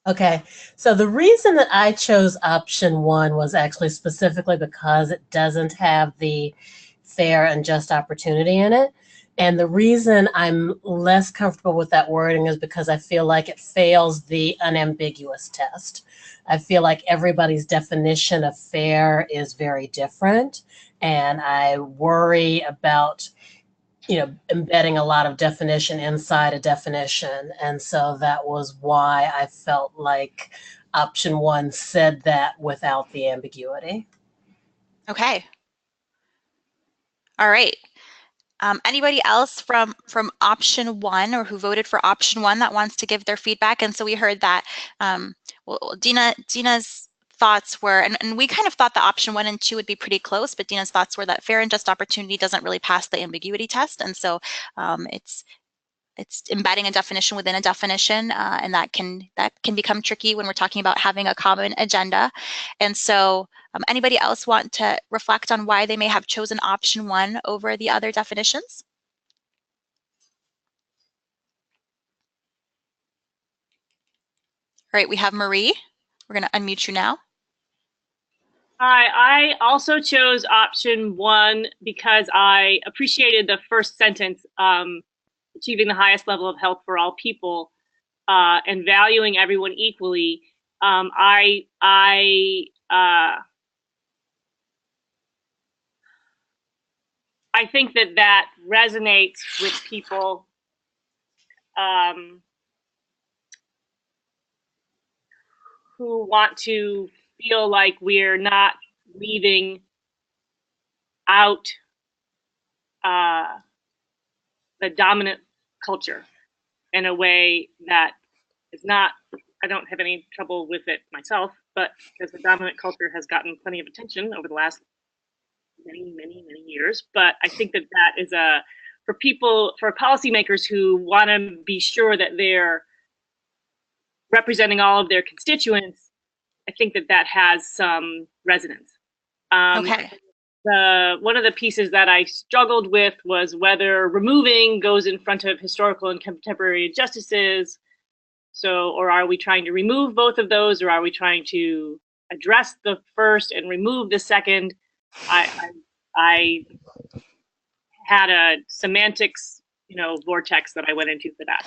Okay, so the reason that I chose option 1 was actually specifically because it doesn't have the fair and just opportunity in it. And the reason I'm less comfortable with that wording is because I feel like it fails the unambiguous test. I feel like everybody's definition of fair is very different, and I worry about embedding a lot of definition inside a definition. And so that was why I felt like option 1 said that without the ambiguity. Okay. All right. Anybody else from option 1 or who voted for option 1 that wants to give their feedback? And so we heard that, well, Dina's thoughts were, and we kind of thought that option 1 and 2 would be pretty close, but Dina's thoughts were that fair and just opportunity doesn't really pass the ambiguity test. And so it's embedding a definition within a definition, and that can become tricky when we're talking about having a common agenda. And so anybody else want to reflect on why they may have chosen option 1 over the other definitions? All right, we have Marie. We're going to unmute you now. Hi, I also chose option 1 because I appreciated the first sentence, achieving the highest level of health for all people, and valuing everyone equally. I think that resonates with people who want to feel like we're not leaving out the dominant culture in a way that is not, I don't have any trouble with it myself, but because the dominant culture has gotten plenty of attention over the last many years. But I think that is a for policymakers who want to be sure that they're representing all of their constituents, I think that has some resonance. Okay. One of the pieces that I struggled with was whether removing goes in front of historical and contemporary injustices. So, or are we trying to remove both of those, or are we trying to address the first and remove the second? I had a semantics, vortex that I went into for that.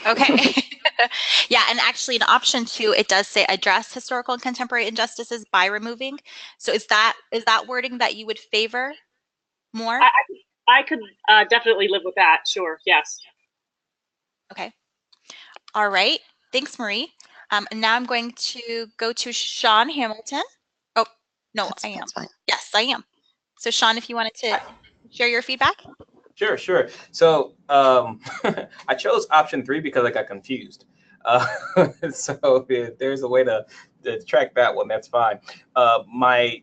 Okay. Yeah, and actually in option 2, it does say address historical and contemporary injustices by removing. So is that wording that you would favor more? I could definitely live with that. Sure. Yes. Okay. All right. Thanks, Marie. And now I'm going to go to Sean Hamilton. Oh, no, I am. That's fine. Yes, I am. So Sean, if you wanted to share your feedback. Sure. So I chose option 3 because I got confused. So if there's a way to track that one, that's fine. My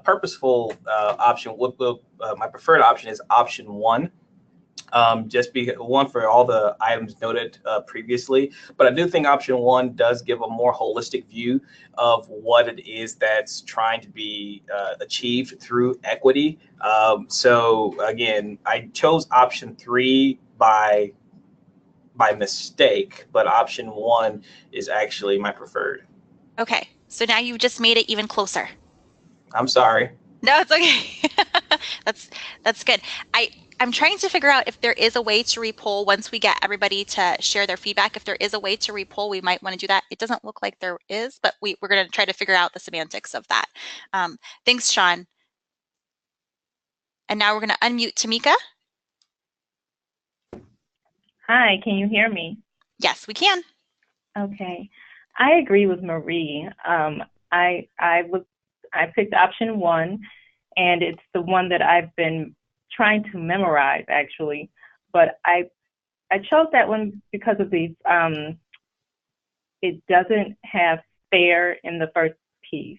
purposeful option, my preferred option is option 1. Just be one for all the items noted previously, but I do think option 1 does give a more holistic view of what it is that's trying to be achieved through equity. So again, I chose option 3 by mistake, but option 1 is actually my preferred. Okay, so now you just made it even closer. I'm sorry. No, it's okay. That's good. I'm trying to figure out if there is a way to repoll once we get everybody to share their feedback. If there is a way to repoll, we might want to do that. It doesn't look like there is, but we're going to try to figure out the semantics of that. Thanks, Sean. And now we're going to unmute Tamika. Hi, can you hear me? Yes, we can. Okay. I agree with Marie. I picked option 1, and it's the one that I've been trying to memorize, actually. But I chose that one because of these. It doesn't have fair in the first piece.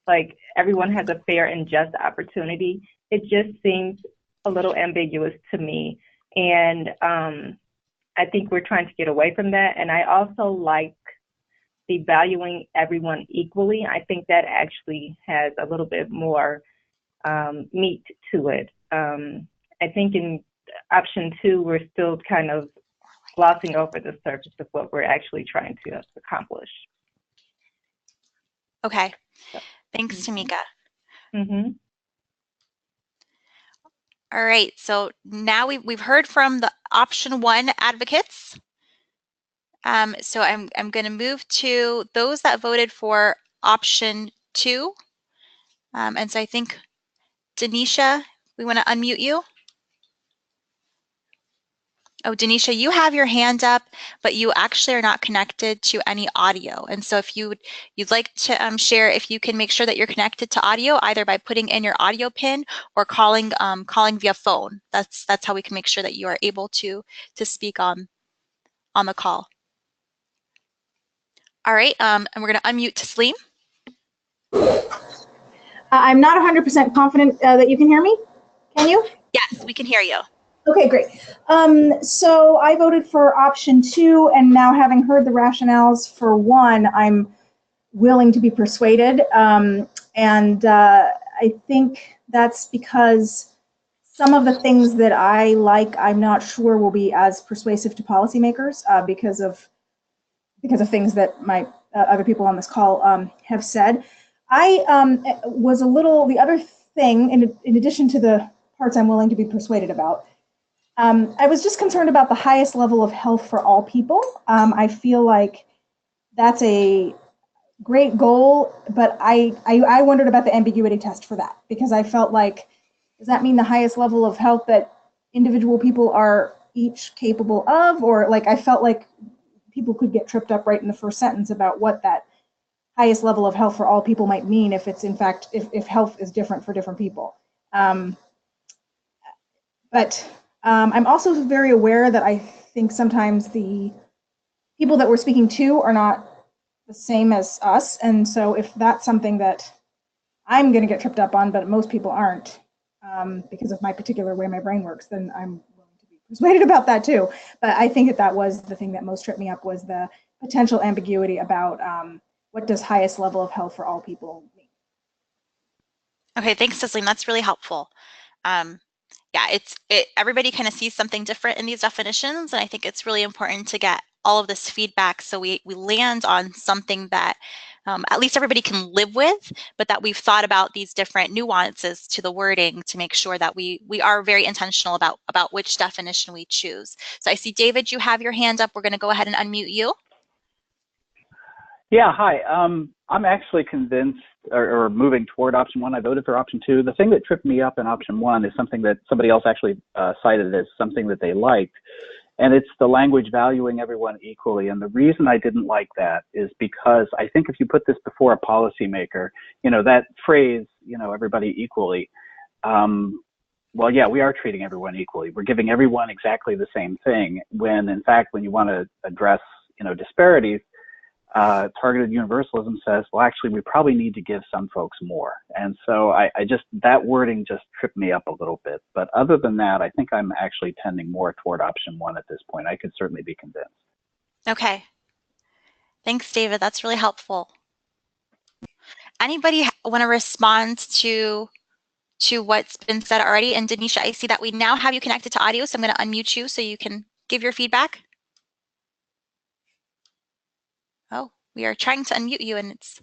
Like, everyone has a fair and just opportunity. It just seems a little ambiguous to me. And I think we're trying to get away from that. And I also like the valuing everyone equally. I think that actually has a little bit more meat to it. I think in option 2, we're still kind of glossing over the surface of what we're actually trying to accomplish. Okay. Thanks, Tamika. Mm-hmm. All right, so now we've heard from the option 1 advocates. So I'm going to move to those that voted for option 2. And so I think, Denisha, we want to unmute you. Oh, Denisha, you have your hand up, but you actually are not connected to any audio. And so if you'd like to share, if you can make sure that you're connected to audio, either by putting in your audio pin or calling via phone. That's how we can make sure that you are able to speak on the call. All right, and we're going to unmute Tasleem. I'm not 100% confident that you can hear me. Can you? Yes, we can hear you. Okay, great. So I voted for option 2, and now having heard the rationales for 1, I'm willing to be persuaded. And I think that's because some of the things that I like, I'm not sure will be as persuasive to policymakers because of things that my other people on this call have said. I was a little, the other thing, in addition to the parts I'm willing to be persuaded about, I was just concerned about the highest level of health for all people. I feel like that's a great goal, but I wondered about the ambiguity test for that, because I felt like, does that mean the highest level of health that individual people are each capable of? Or like, I felt like people could get tripped up right in the first sentence about what that highest level of health for all people might mean if it's in fact, if health is different for different people. But I'm also very aware that I think sometimes the people that we're speaking to are not the same as us. And so if that's something that I'm going to get tripped up on, but most people aren't, because of my particular way my brain works, then I'm willing to persuaded about that too. But I think that was the thing that most tripped me up, was the potential ambiguity about what does highest level of health for all people mean. Okay, thanks, Cicely. That's really helpful. Yeah, everybody kind of sees something different in these definitions, and I think it's really important to get all of this feedback so we land on something that at least everybody can live with, but that we've thought about these different nuances to the wording to make sure that we are very intentional about which definition we choose. So I see, David, you have your hand up. We're going to go ahead and unmute you. Yeah, hi. I'm actually convinced or moving toward option one. I voted for option two. The thing that tripped me up in option one is something that somebody else actually cited as something that they liked, and it's the language valuing everyone equally. And the reason I didn't like that is because I think if you put this before a policymaker, that phrase, everybody equally, well, yeah, we are treating everyone equally. We're giving everyone exactly the same thing, when in fact, when you want to address, disparities, targeted universalism says, well, actually, we probably need to give some folks more. And so that wording just tripped me up a little bit. But other than that, I think I'm actually tending more toward option one at this point. I could certainly be convinced. Okay. Thanks, David. That's really helpful. Anybody want to respond to what's been said already? And Denisha, I see that we now have you connected to audio, so I'm going to unmute you so you can give your feedback. Oh, we are trying to unmute you and it's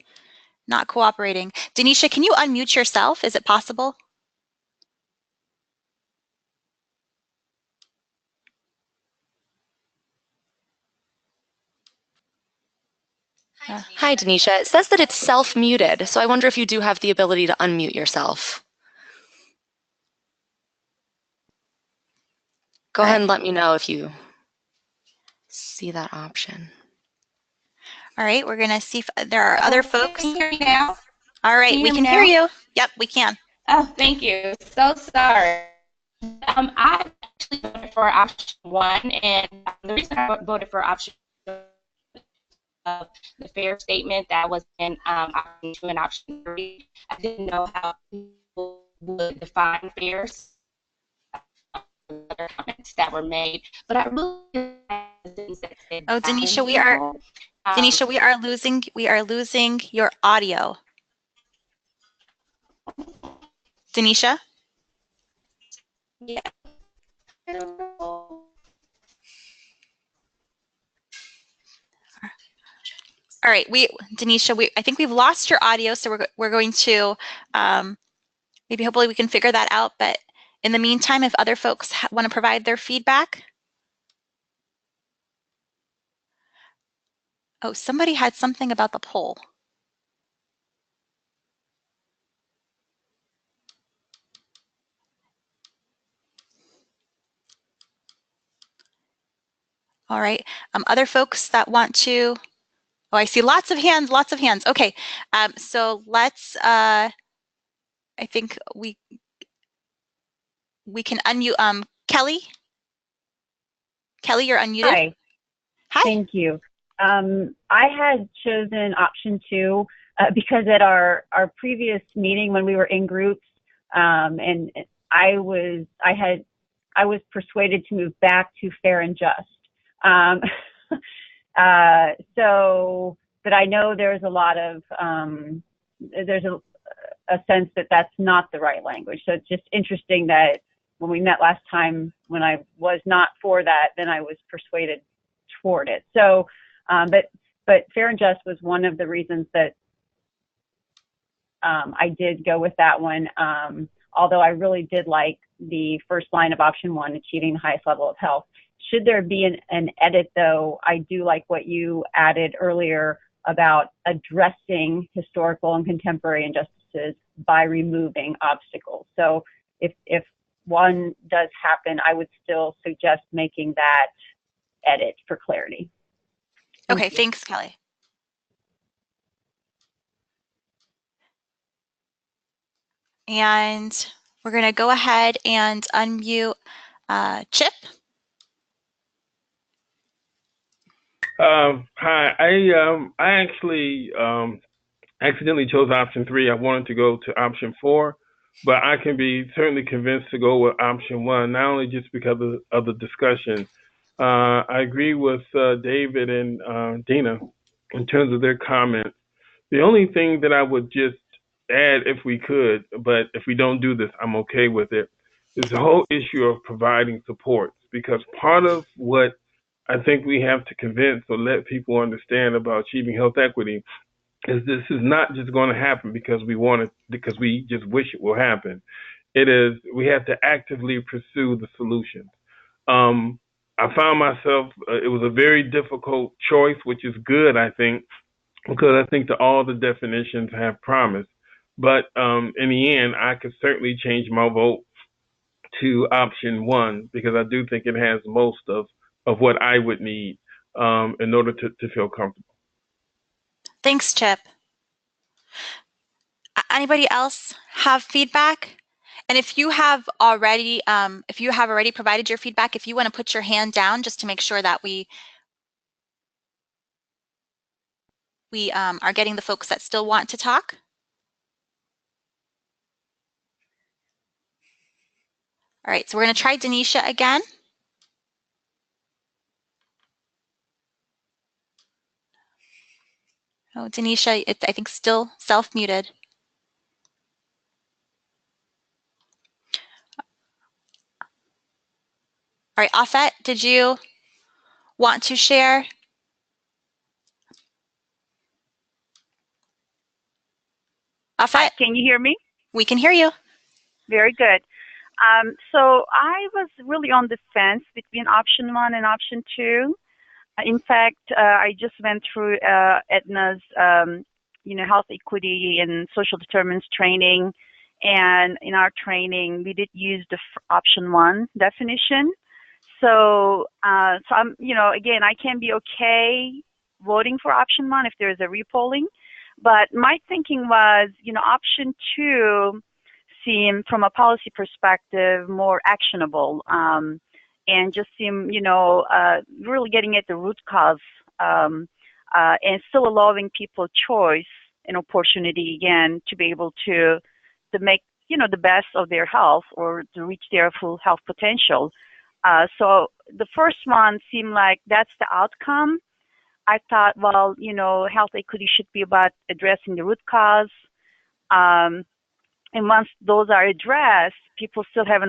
not cooperating. Denisha, can you unmute yourself? Is it possible? Hi, Denisha. It says that it's self-muted, so I wonder if you do have the ability to unmute yourself. Go ahead and let me know if you see that option. All right, we're going to see if there are other folks. Can you hear me now? All right, we can hear you. Yep, we can. Oh, thank you. So sorry. I actually voted for option one, and the reason I voted for option of the fair statement that was in option two and option three, I didn't know how people would define fairs. Other comments that were made, but I really Oh, Denisha, we are losing your audio. Denisha? Yeah. All right, Denisha, I think we've lost your audio, so we're going to maybe hopefully we can figure that out. But in the meantime, if other folks want to provide their feedback. Oh, somebody had something about the poll. All right, other folks that want to. Oh, I see lots of hands, lots of hands. Okay, so let's. I think we can unmute Kelly. Kelly, you're unmuted. Hi. Thank you. I had chosen option two because at our previous meeting when we were in groups, and I was persuaded to move back to fair and just. But I know there's a lot of there's a sense that that's not the right language. So it's just interesting that when we met last time, when I was not for that, then I was persuaded toward it. So, but fair and just was one of the reasons that I did go with that one. Although I really did like the first line of option one, achieving the highest level of health. Should there be an edit though, I do like what you added earlier about addressing historical and contemporary injustices by removing obstacles. So if one does happen, I would still suggest making that edit for clarity. Okay, thanks, Kelly. And we're going to go ahead and unmute Chip. Hi, I actually accidentally chose option three. I wanted to go to option four, but I can be certainly convinced to go with option one, not only just because of the discussion. I agree with David and Dina in terms of their comments. The only thing that I would just add, if we could, but if we don't do this, I'm okay with it, is the whole issue of providing supports. Because part of what I think we have to convince or let people understand about achieving health equity is this is not just going to happen because we want it, because we just wish it will happen. It is, we have to actively pursue the solutions. I found myself, it was a very difficult choice, which is good, I think, because I think that all the definitions have promise. But in the end, I could certainly change my vote to option one because I do think it has most of what I would need in order to feel comfortable. Thanks, Chip. Anybody else have feedback? And if you have already provided your feedback, if you want to put your hand down just to make sure that we are getting the folks that still want to talk. All right, so we're going to try Denisha again. Oh, Denisha, I think still self-muted. All right, Afet, did you want to share? Afet? Hi, can you hear me? We can hear you. Very good. So I was really on the fence between option one and option two. In fact, I just went through Edna's, health equity and social determinants training, and in our training, we did use the option one definition. So I'm, again, I can be okay voting for option one if there's a repolling, but my thinking was, option two seemed, from a policy perspective, more actionable. And just seem, really getting at the root cause, and still allowing people choice and opportunity again to be able to make, the best of their health or to reach their full health potential. So the first one seemed like that's the outcome. I thought, well, health equity should be about addressing the root cause. And once those are addressed, people still have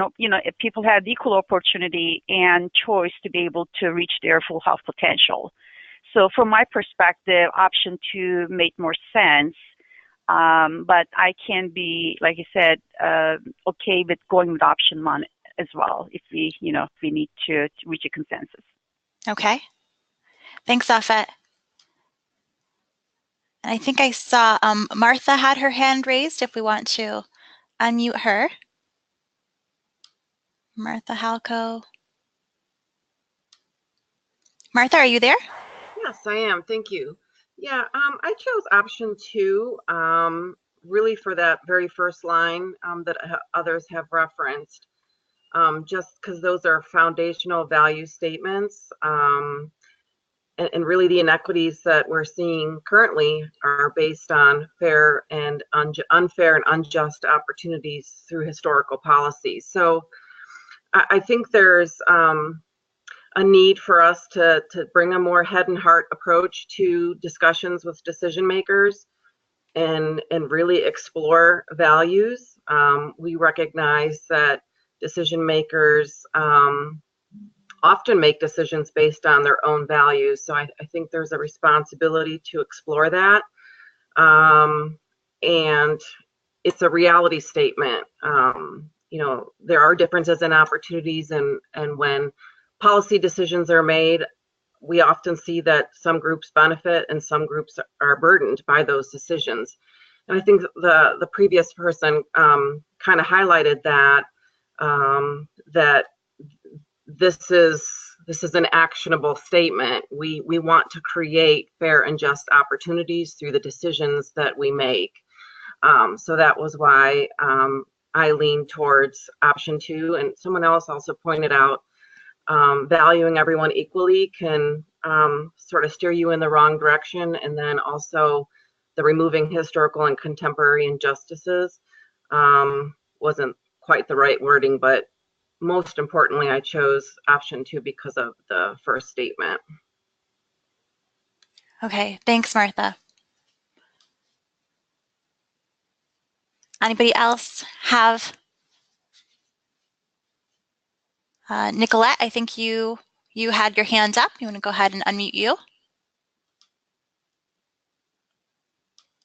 people have equal opportunity and choice to be able to reach their full health potential. So from my perspective, option two made more sense. But I can be, like I said, okay with going with option one as well if we need to reach a consensus. Okay. Thanks, Afet. And I think I saw Martha had her hand raised if we want to unmute her. Martha Halco. Martha, are you there? Yes, I am. Thank you. Yeah, I chose option two, really for that very first line that others have referenced, just because those are foundational value statements. And really the inequities that we're seeing currently are based on fair and unfair and unjust opportunities through historical policies. So I think there's a need for us to bring a more head and heart approach to discussions with decision makers and really explore values. We recognize that decision makers often make decisions based on their own values. So I think there's a responsibility to explore that. And it's a reality statement. There are differences in opportunities, and when policy decisions are made, we often see that some groups benefit and some groups are burdened by those decisions. And I think the previous person kind of highlighted that that this is an actionable statement. We want to create fair and just opportunities through the decisions that we make. So that was why I lean towards option two. And someone else also pointed out valuing everyone equally can sort of steer you in the wrong direction. And then also the removing historical and contemporary injustices wasn't quite the right wording, but most importantly, I chose option 2 because of the first statement. Okay, thanks, Martha. Anybody else have? Nicolette, I think you had your hand up. You want to go ahead and unmute you?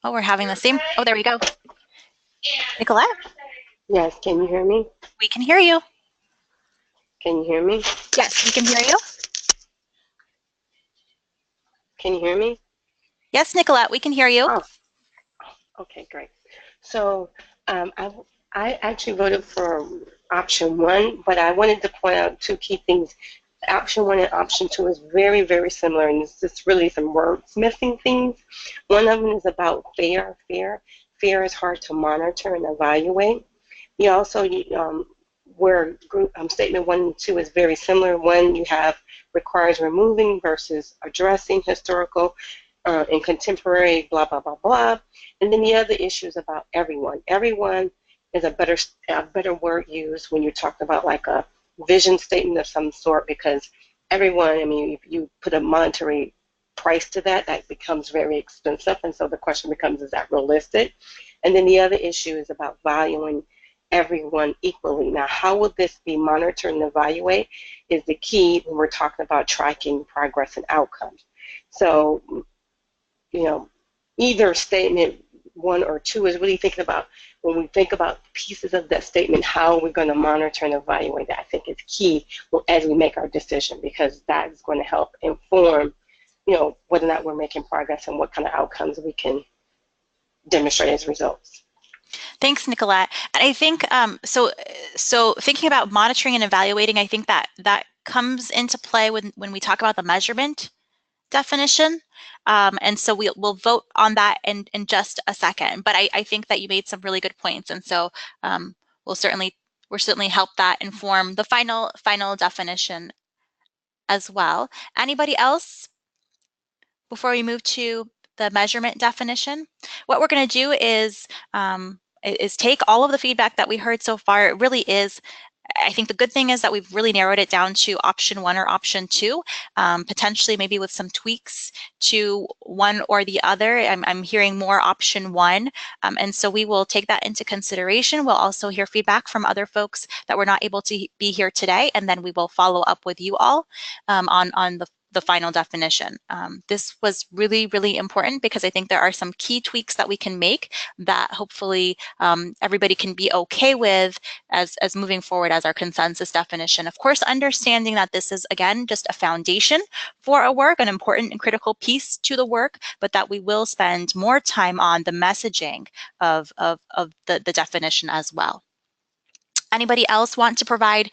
Oh, we're having the same. Oh, there we go. Nicolette? Yes, can you hear me? We can hear you. Can you hear me? Yes, we can hear you. Can you hear me? Yes, Nicolette, we can hear you. Oh, okay, great. So I actually voted for option 1, but I wanted to point out 2 key things. Option 1 and option 2 is very, very similar, and it's just really some wordsmithing things. One of them is about fear. Fear is hard to monitor and evaluate. You also, where group statement 1 and 2 is very similar. One you have requires removing versus addressing historical and contemporary, blah, blah, blah, blah. And then the other issue is about everyone. Everyone is a better word used when you're talking about like a vision statement of some sort, because everyone, I mean, if you put a monetary price to that, that becomes very expensive. And so the question becomes, is that realistic? And then the other issue is about valuing everyone equally. Now, how will this be monitored and evaluated is the key when we're talking about tracking progress and outcomes. So, you know, either statement 1 or 2 is really thinking about, when we think about pieces of that statement, how we're going to monitor and evaluate that. I think it's key as we make our decision, because that is going to help inform, you know, whether or not we're making progress and what kind of outcomes we can demonstrate as results. Thanks, Nicolette. And I think so thinking about monitoring and evaluating, I think that comes into play when we talk about the measurement definition. And so we'll vote on that in just a second. But I think that you made some really good points. And so we'll certainly help that inform the final definition as well. Anybody else before we move to the measurement definition? What we're going to do is take all of the feedback that we heard so far. It really is, I think the good thing is that we've really narrowed it down to option 1 or option 2, potentially maybe with some tweaks to one or the other. I'm hearing more option 1, and so we will take that into consideration. We'll also hear feedback from other folks that were not able to be here today, and then we will follow up with you all on the final definition. This was really, really important because I think there are some key tweaks that we can make that hopefully everybody can be okay with as moving forward as our consensus definition. Of course, understanding that this is, again, just a foundation for a work, an important and critical piece to the work, but that we will spend more time on the messaging of the definition as well. Anybody else want to provide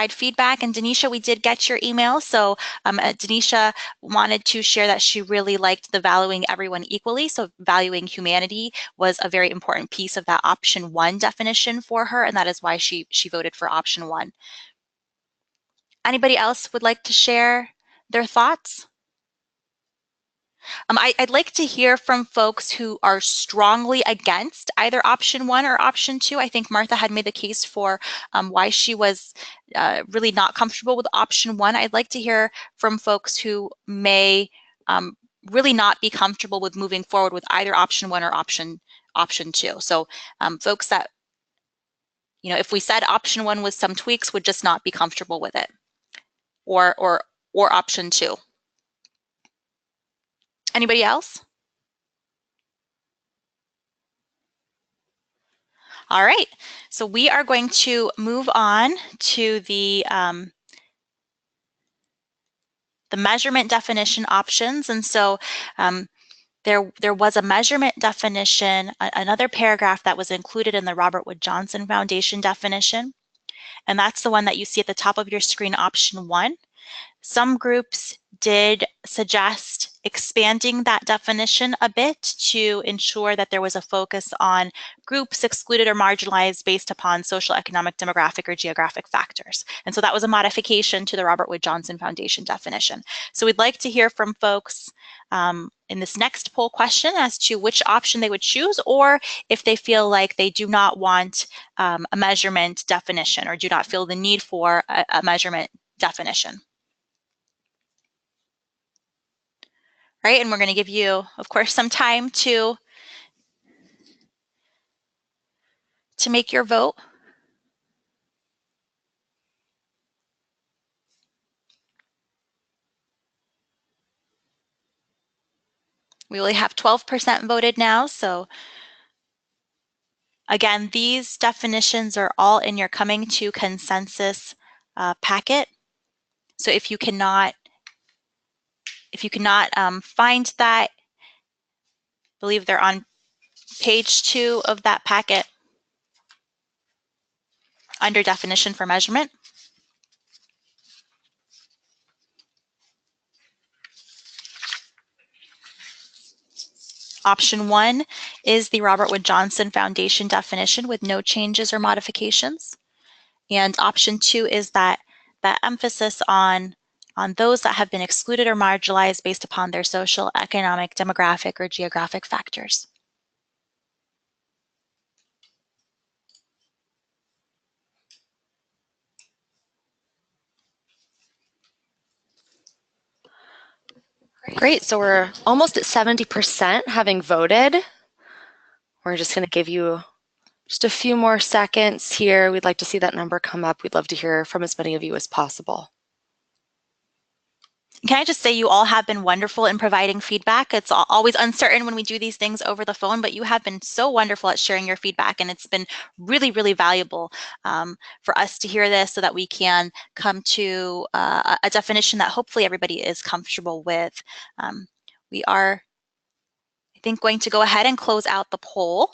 feedback? And Denisha, we did get your email. So Denisha wanted to share that she really liked the valuing everyone equally. So valuing humanity was a very important piece of that option 1 definition for her. And that is why she voted for option 1. Anybody else would like to share their thoughts? I'd like to hear from folks who are strongly against either option 1 or option 2. I think Martha had made the case for why she was really not comfortable with option 1. I'd like to hear from folks who may really not be comfortable with moving forward with either option 1 or option 2. So folks that, you know, if we said option 1 with some tweaks, would just not be comfortable with it, or option 2. Anybody else? All right, so we are going to move on to the measurement definition options. And so there was a measurement definition, another paragraph that was included in the Robert Wood Johnson Foundation definition. And that's the one that you see at the top of your screen, option 1. Some groups did suggest expanding that definition a bit to ensure that there was a focus on groups excluded or marginalized based upon social, economic, demographic, or geographic factors. And so that was a modification to the Robert Wood Johnson Foundation definition. So we'd like to hear from folks in this next poll question as to which option they would choose, or if they feel like they do not want a measurement definition or do not feel the need for a measurement definition. Right, and we're going to give you, of course, some time to make your vote. We only have 12% voted now, so again, these definitions are all in your coming to consensus packet. So if you cannot find that, I believe they're on page 2 of that packet under definition for measurement. Option 1 is the Robert Wood Johnson Foundation definition with no changes or modifications. And option 2 is that emphasis on those that have been excluded or marginalized based upon their social, economic, demographic, or geographic factors. Great, so we're almost at 70% having voted. We're just going to give you just a few more seconds here. We'd like to see that number come up. We'd love to hear from as many of you as possible. Can I just say you all have been wonderful in providing feedback. It's always uncertain when we do these things over the phone, but you have been so wonderful at sharing your feedback, and it's been really, really valuable for us to hear this so that we can come to a definition that hopefully everybody is comfortable with. We are, I think, going to go ahead and close out the poll.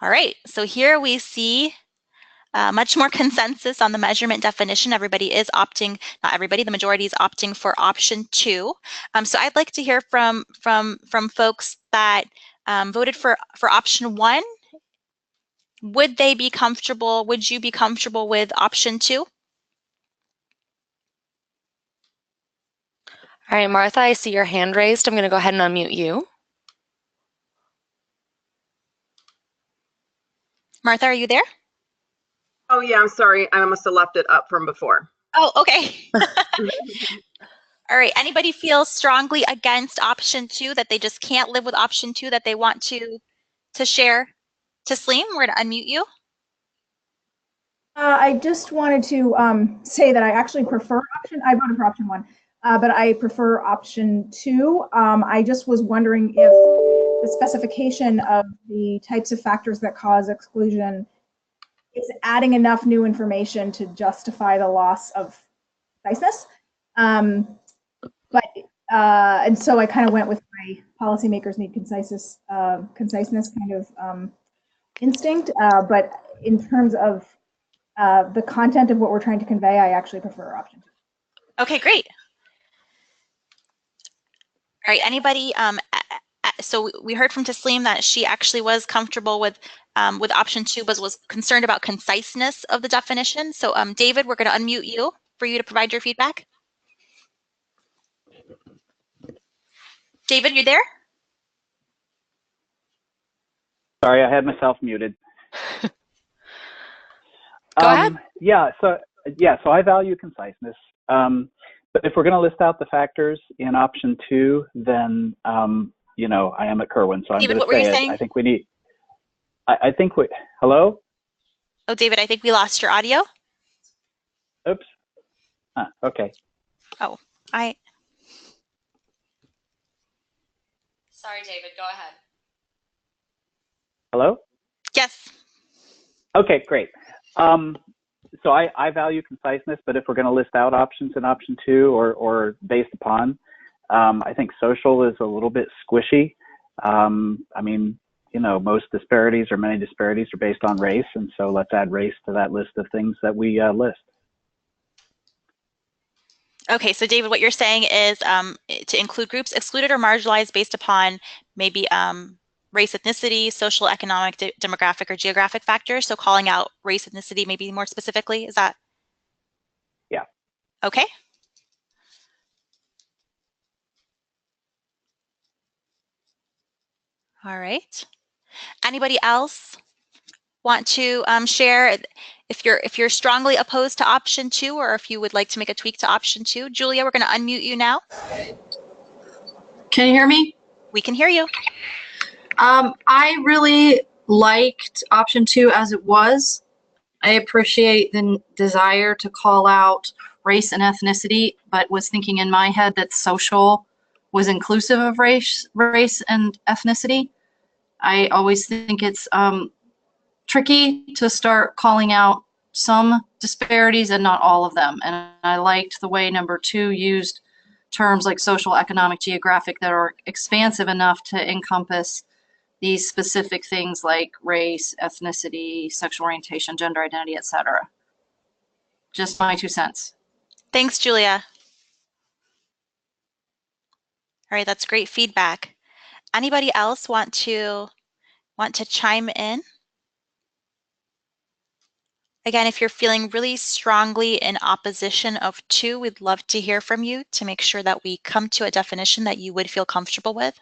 All right, so here we see much more consensus on the measurement definition. Everybody is opting, not everybody, the majority is opting for option 2. So I'd like to hear from folks that voted for option 1. Would they be comfortable? Would you be comfortable with option 2? All right, Martha, I see your hand raised. I'm going to go ahead and unmute you. Martha, are you there? Oh, yeah, I'm sorry. I must have left it up from before. Oh, okay. All right, anybody feel strongly against option 2, that they just can't live with option 2, that they want to share? Tasleem, we're going to unmute you. I just wanted to say that I actually prefer I voted for option 1, but I prefer option 2. I just was wondering if the specification of the types of factors that cause exclusion is adding enough new information to justify the loss of niceness. And so I kind of went with my policymakers need conciseness kind of instinct. But in terms of the content of what we're trying to convey, I actually prefer option 2. Okay, great. All right, anybody, so we heard from Tasleem that she actually was comfortable with option 2, but was concerned about conciseness of the definition. So David, we're going to unmute you for you to provide your feedback. David, you there? Sorry, I had myself muted. Go ahead. Yeah, so I value conciseness. But if we're going to list out the factors in option 2, then you know, I am at Kerwin, so I'm going to say it. I think we need. I think we. Hello? Oh, David, I think we lost your audio. Oops. Okay. Oh, Sorry, David, go ahead. Hello? Yes. Okay, great. So I value conciseness, but if we're going to list out options in option 2 or based upon, I think social is a little bit squishy. I mean, you know, most disparities or many disparities are based on race, and so let's add race to that list of things that we list. Okay, so David, what you're saying is to include groups excluded or marginalized based upon maybe race, ethnicity, social, economic, demographic, or geographic factors. So calling out race, ethnicity, maybe more specifically, is that? Yeah. Okay. All right. Anybody else want to share if you're strongly opposed to option 2, or if you would like to make a tweak to option 2? Julia, we're going to unmute you now. Can you hear me? We can hear you. I really liked option 2 as it was. I appreciate the desire to call out race and ethnicity, but was thinking in my head that social was inclusive of race and ethnicity. I always think it's tricky to start calling out some disparities and not all of them. And I liked the way number 2 used terms like social, economic, geographic that are expansive enough to encompass these specific things like race, ethnicity, sexual orientation, gender identity, etc. Just my 2 cents. Thanks, Julia. All right, that's great feedback. Anybody else want to chime in? Again, if you're feeling really strongly in opposition of 2, we'd love to hear from you to make sure that we come to a definition that you would feel comfortable with.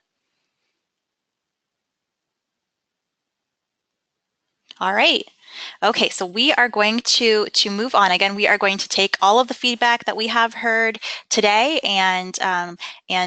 All right. Okay, so we are going to move on. Again, we are going to take all of the feedback that we have heard today and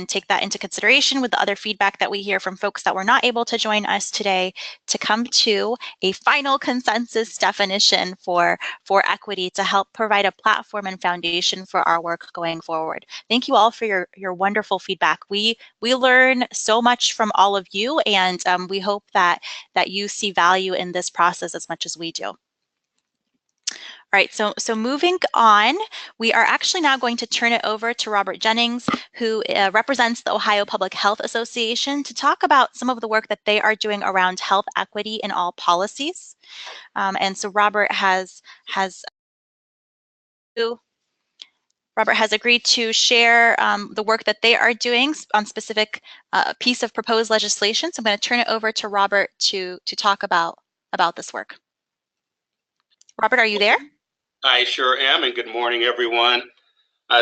take that into consideration with the other feedback that we hear from folks that were not able to join us today to come to a final consensus definition for equity to help provide a platform and foundation for our work going forward. Thank you all for your wonderful feedback. We learn so much from all of you, and we hope that you see value in this process as much as we do. All right, so moving on, we are actually now going to turn it over to Robert Jennings, who represents the Ohio Public Health Association, to talk about some of the work that they are doing around health equity in all policies. And so Robert has agreed to share the work that they are doing on specific piece of proposed legislation. So I'm going to turn it over to Robert to talk about this work. Robert, are you there? I sure am, and good morning, everyone.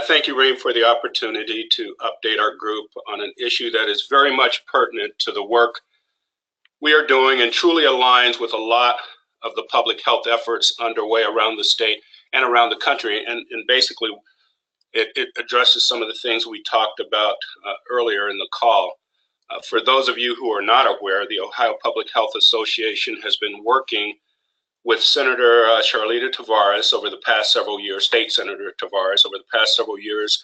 Thank you, Reem, for the opportunity to update our group on an issue that is very much pertinent to the work we are doing and truly aligns with a lot of the public health efforts underway around the state and around the country. And basically, it addresses some of the things we talked about earlier in the call. For those of you who are not aware, the Ohio Public Health Association has been working with Senator Charlita Tavares over the past several years, State Senator Tavares over the past several years,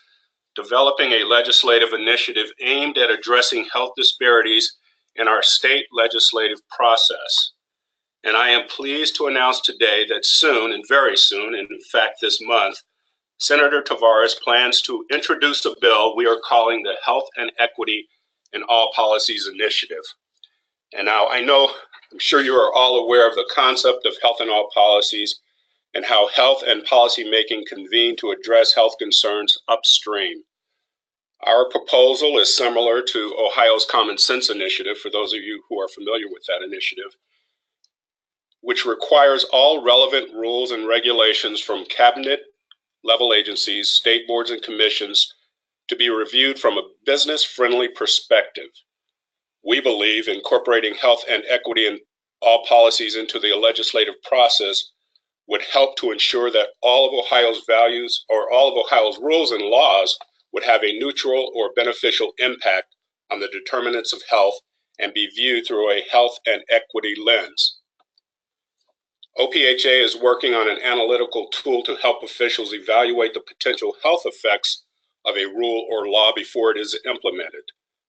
developing a legislative initiative aimed at addressing health disparities in our state legislative process. And I am pleased to announce today that soon, and very soon, and in fact this month, Senator Tavares plans to introduce a bill we are calling the Health and Equity in All Policies Initiative. And now I'm sure you are all aware of the concept of health in all policies and how health and policy making convene to address health concerns upstream. Our proposal is similar to Ohio's Common Sense Initiative, for those of you who are familiar with that initiative, which requires all relevant rules and regulations from cabinet level agencies, state boards and commissions to be reviewed from a business-friendly perspective. We believe incorporating health and equity in all policies into the legislative process would help to ensure that all of Ohio's values or all of Ohio's rules and laws would have a neutral or beneficial impact on the determinants of health and be viewed through a health and equity lens. OPHA is working on an analytical tool to help officials evaluate the potential health effects of a rule or law before it is implemented.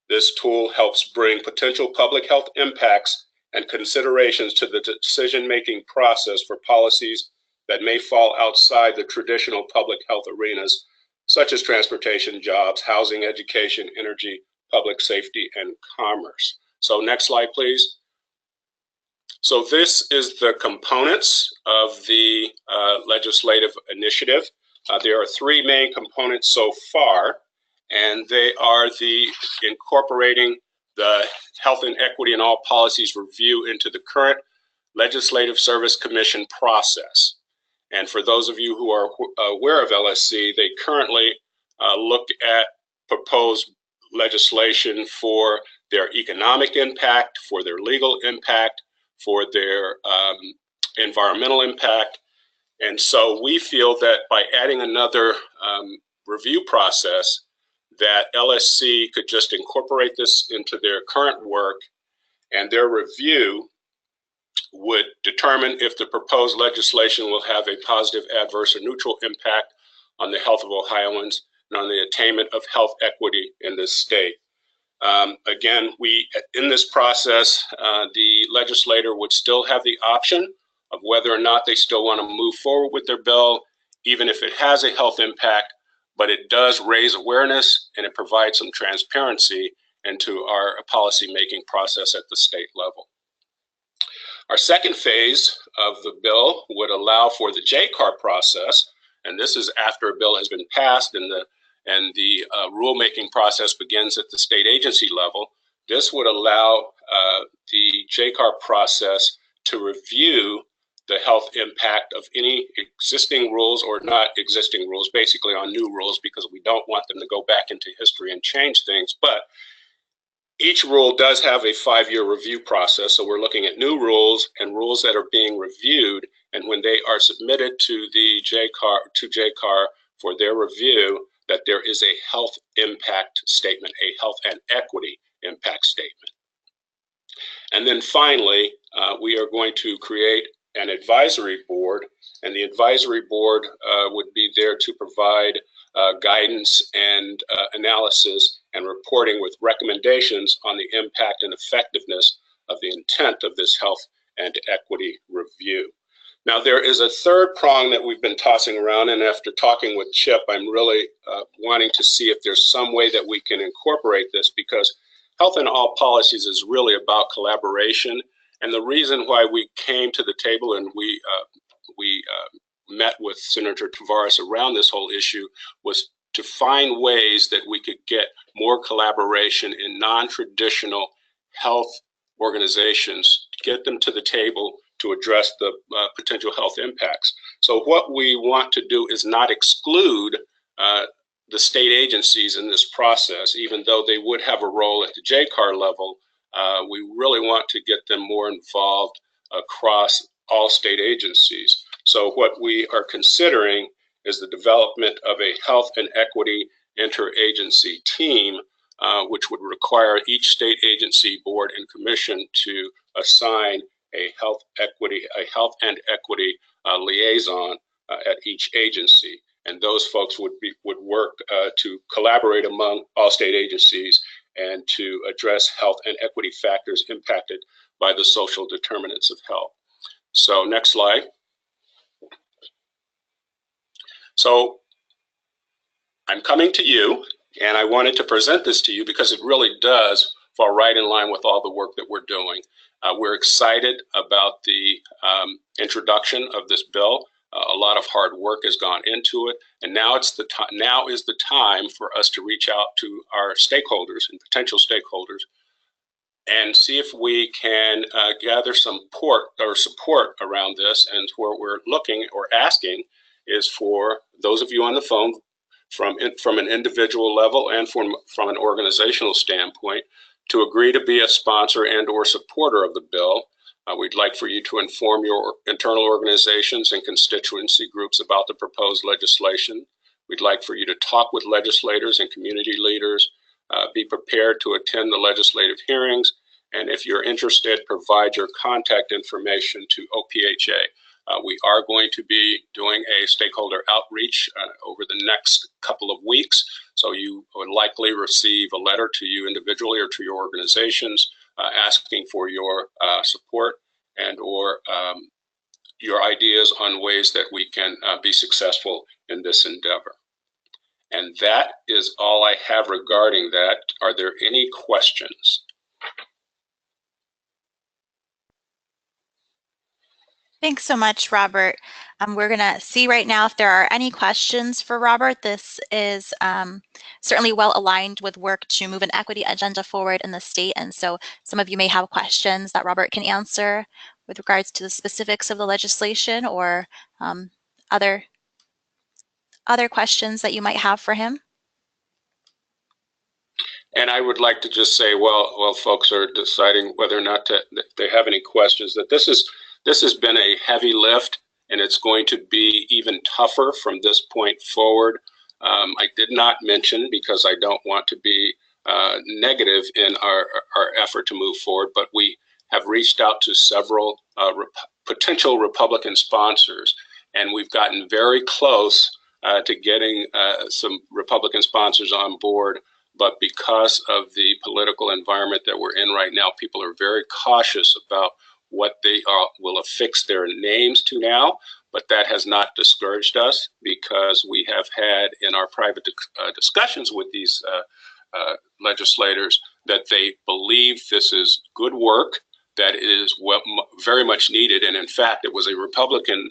This tool helps bring potential public health impacts and considerations to the decision-making process for policies that may fall outside the traditional public health arenas, such as transportation, jobs, housing, education, energy, public safety, and commerce. So next slide, please. So this is the components of the legislative initiative. There are three main components so far, and they are the incorporating the Health and Equity in All Policies review into the current Legislative Service Commission process. And for those of you who are aware of LSC, they currently look at proposed legislation for their economic impact, for their legal impact, for their environmental impact. And so we feel that by adding another review process, that LSC could just incorporate this into their current work, and their review would determine if the proposed legislation will have a positive, adverse, or neutral impact on the health of Ohioans and on the attainment of health equity in this state. Again, in this process, the legislator would still have the option of whether or not they still want to move forward with their bill, even if it has a health impact, but it does raise awareness and it provides some transparency into our policy-making process at the state level. Our second phase of the bill would allow for the JCAR process, and this is after a bill has been passed and the rulemaking process begins at the state agency level. This would allow the JCAR process to review the health impact of any existing rules or not existing rules, basically on new rules, because we don't want them to go back into history and change things. But each rule does have a 5-year review process, so we're looking at new rules and rules that are being reviewed, and when they are submitted to the JCAR for their review, that there is a health impact statement, a health and equity impact statement. And then finally, we are going to create an advisory board, and the advisory board would be there to provide guidance and analysis and reporting with recommendations on the impact and effectiveness of the intent of this health and equity review. Now, there is a third prong that we've been tossing around, and after talking with Chip, I'm really wanting to see if there's some way that we can incorporate this, because health in all policies is really about collaboration. And the reason why we came to the table and we met with Senator Tavares around this whole issue was to find ways that we could get more collaboration in non-traditional health organizations, to get them to the table to address the potential health impacts. So what we want to do is not exclude the state agencies in this process, even though they would have a role at the JCAR level. We really want to get them more involved across all state agencies. So what we are considering is the development of a health and equity interagency team, which would require each state agency, board, and commission to assign a health and equity liaison at each agency. And those folks would work to collaborate among all state agencies and to address health and equity factors impacted by the social determinants of health. So next slide. So I'm coming to you, and I wanted to present this to you because it really does fall right in line with all the work that we're doing. We're excited about the introduction of this bill. A lot of hard work has gone into it, and now is the time for us to reach out to our stakeholders and potential stakeholders and see if we can gather some support around this. And what we're looking or asking is for those of you on the phone, from an individual level and from an organizational standpoint, to agree to be a sponsor and or supporter of the bill. We'd like for you to inform your internal organizations and constituency groups about the proposed legislation. We'd like for you to talk with legislators and community leaders, be prepared to attend the legislative hearings, and if you're interested, provide your contact information to OPHA. We are going to be doing a stakeholder outreach over the next couple of weeks, so you would likely receive a letter to you individually or to your organizations asking for your support and or your ideas on ways that we can be successful in this endeavor. And that is all I have regarding that. Are there any questions? Thanks so much, Robert. We're going to see right now if there are any questions for Robert. This is certainly well aligned with work to move an equity agenda forward in the state. And so some of you may have questions that Robert can answer with regards to the specifics of the legislation or other questions that you might have for him. And I would like to just say, while folks are deciding whether or not they have any questions, that this has been a heavy lift, and it's going to be even tougher from this point forward. I did not mention, because I don't want to be negative in our effort to move forward, but we have reached out to several potential Republican sponsors, and we've gotten very close to getting some Republican sponsors on board. But because of the political environment that we're in right now, people are very cautious about what they will affix their names to now. But that has not discouraged us, because we have had in our private discussions with these legislators that they believe this is good work, that is very much needed. And in fact, it was a Republican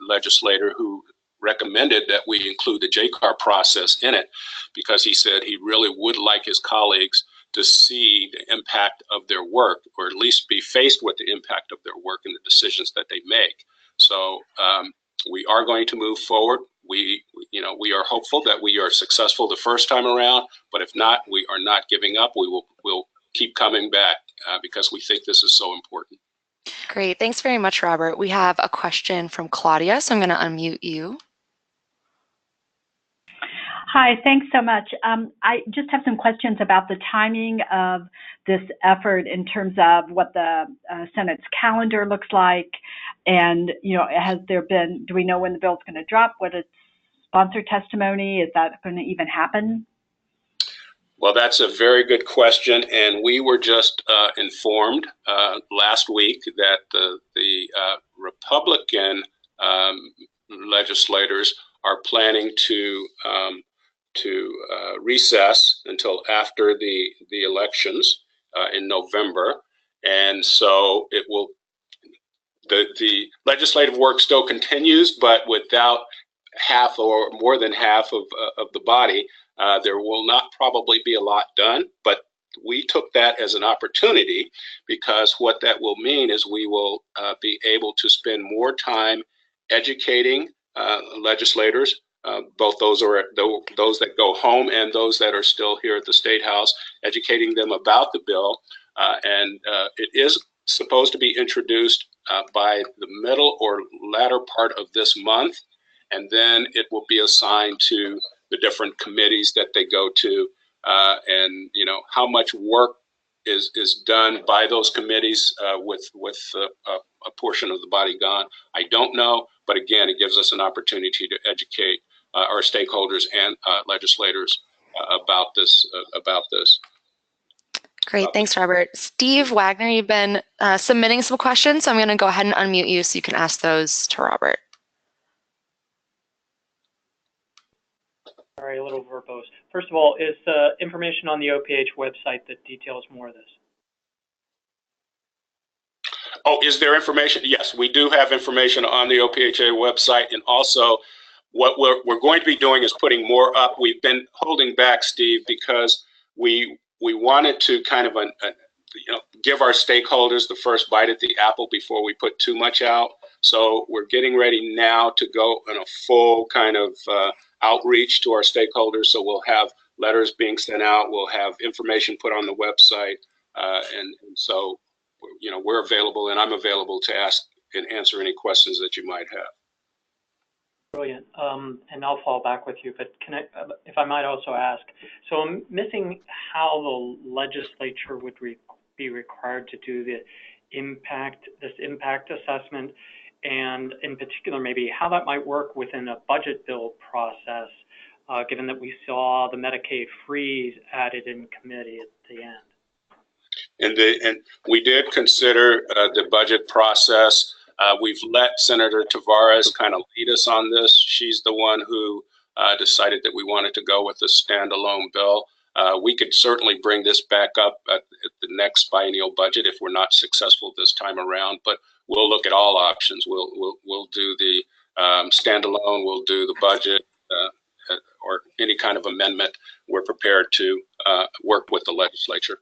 legislator who recommended that we include the JCAR process in it, because he said he really would like his colleagues to see the impact of their work, or at least be faced with the impact of their work and the decisions that they make. So we are going to move forward. We are hopeful that we are successful the first time around, but if not, we are not giving up. We'll keep coming back because we think this is so important. Great, thanks very much, Robert. We have a question from Claudia, so I'm going to unmute you. Hi, thanks so much. I just have some questions about the timing of this effort in terms of what the Senate's calendar looks like, and do we know when the bill's going to drop? What is sponsor testimony? Is that going to even happen? Well, that's a very good question, and we were just informed last week that the Republican legislators are planning to recess until after the elections in November, and so it will. The legislative work still continues, but without half or more than half of the body, there will not probably be a lot done. But we took that as an opportunity, because what that will mean is we will be able to spend more time educating legislators, both those that go home and those that are still here at the State House, educating them about the bill. And it is supposed to be introduced by the middle or latter part of this month, and then it will be assigned to the different committees that they go to, and how much work is done by those committees with a portion of the body gone, I don't know. But again, it gives us an opportunity to educate our stakeholders and legislators about this. Great, thanks, Robert. Steve Wagner, you've been submitting some questions, so I'm going to go ahead and unmute you so you can ask those to Robert. Sorry, a little verbose. First of all, is information on the OPH website that details more of this? Oh, is there information? Yes, we do have information on the OPHA website, and also what we're going to be doing is putting more up. We've been holding back, Steve, because we wanted to kind of give our stakeholders the first bite at the apple before we put too much out. So we're getting ready now to go in a full kind of outreach to our stakeholders. So we'll have letters being sent out. We'll have information put on the website, and so we're available, and I'm available to ask and answer any questions that you might have. Brilliant. And I'll fall back with you, but if I might also ask, so I'm missing how the legislature would be required to do this impact assessment, and in particular, maybe how that might work within a budget bill process, given that we saw the Medicaid freeze added in committee at the end. And we did consider the budget process. We've let Senator Tavares kind of lead us on this. She's the one who decided that we wanted to go with a standalone bill. We could certainly bring this back up at the next biennial budget if we're not successful this time around, but we'll look at all options. We'll do the standalone, we'll do the budget, or any kind of amendment. We're prepared to work with the legislature.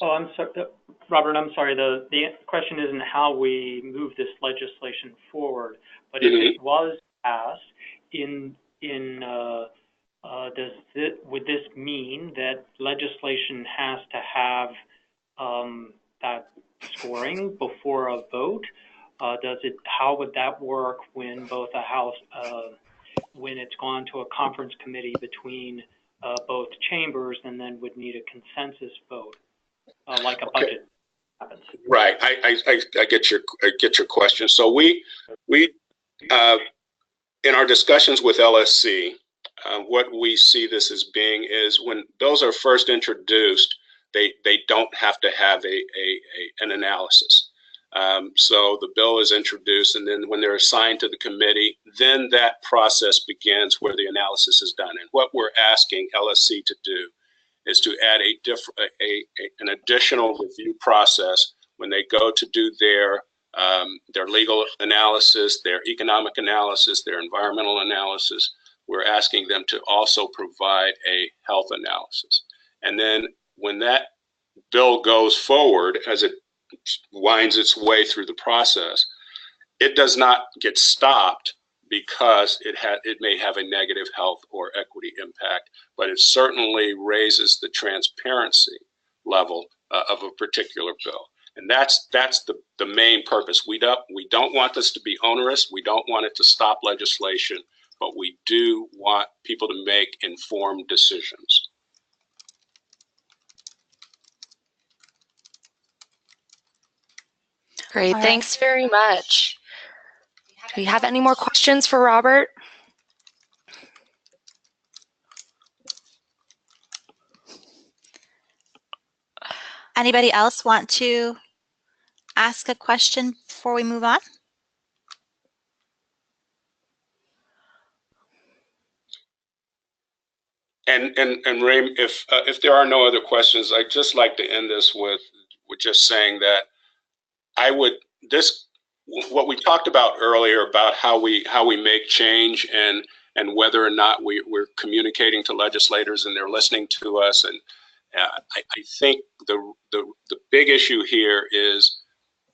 Oh, I'm sorry, Robert, I'm sorry. The question isn't how we move this legislation forward, but if it was passed, would this mean that legislation has to have that scoring before a vote? How would that work when both a House, when it's gone to a conference committee between both chambers, and then would need a consensus vote, like a budget happens? Right. I get your question. So we in our discussions with LSC, what we see this as being is when bills are first introduced, they don't have to have an analysis. So the bill is introduced, and then when they're assigned to the committee, then that process begins where the analysis is done. And what we're asking LSC to do is to add an additional review process when they go to do their legal analysis, their economic analysis, their environmental analysis. We're asking them to also provide a health analysis. And then when that bill goes forward, as it winds its way through the process, it does not get stopped because it may have a negative health or equity impact, but it certainly raises the transparency level of a particular bill. And that's the main purpose. We don't want this to be onerous. We don't want it to stop legislation, but we do want people to make informed decisions. Great, thanks very much. Do we have any more questions for Robert? Anybody else want to ask a question before we move on? And Ray, if there are no other questions, I'd just like to end this with just saying that what we talked about earlier about how we make change and whether or not we're communicating to legislators and they're listening to us. And I think the big issue here is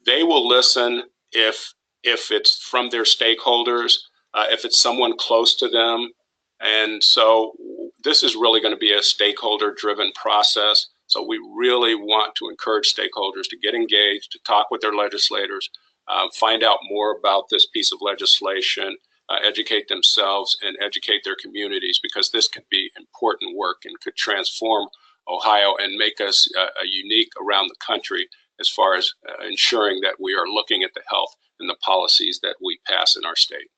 they will listen if it's from their stakeholders, if it's someone close to them. And so this is really going to be a stakeholder-driven process. So we really want to encourage stakeholders to get engaged, to talk with their legislators, find out more about this piece of legislation, educate themselves and educate their communities, because this could be important work and could transform Ohio and make us unique around the country as far as ensuring that we are looking at the health and the policies that we pass in our state.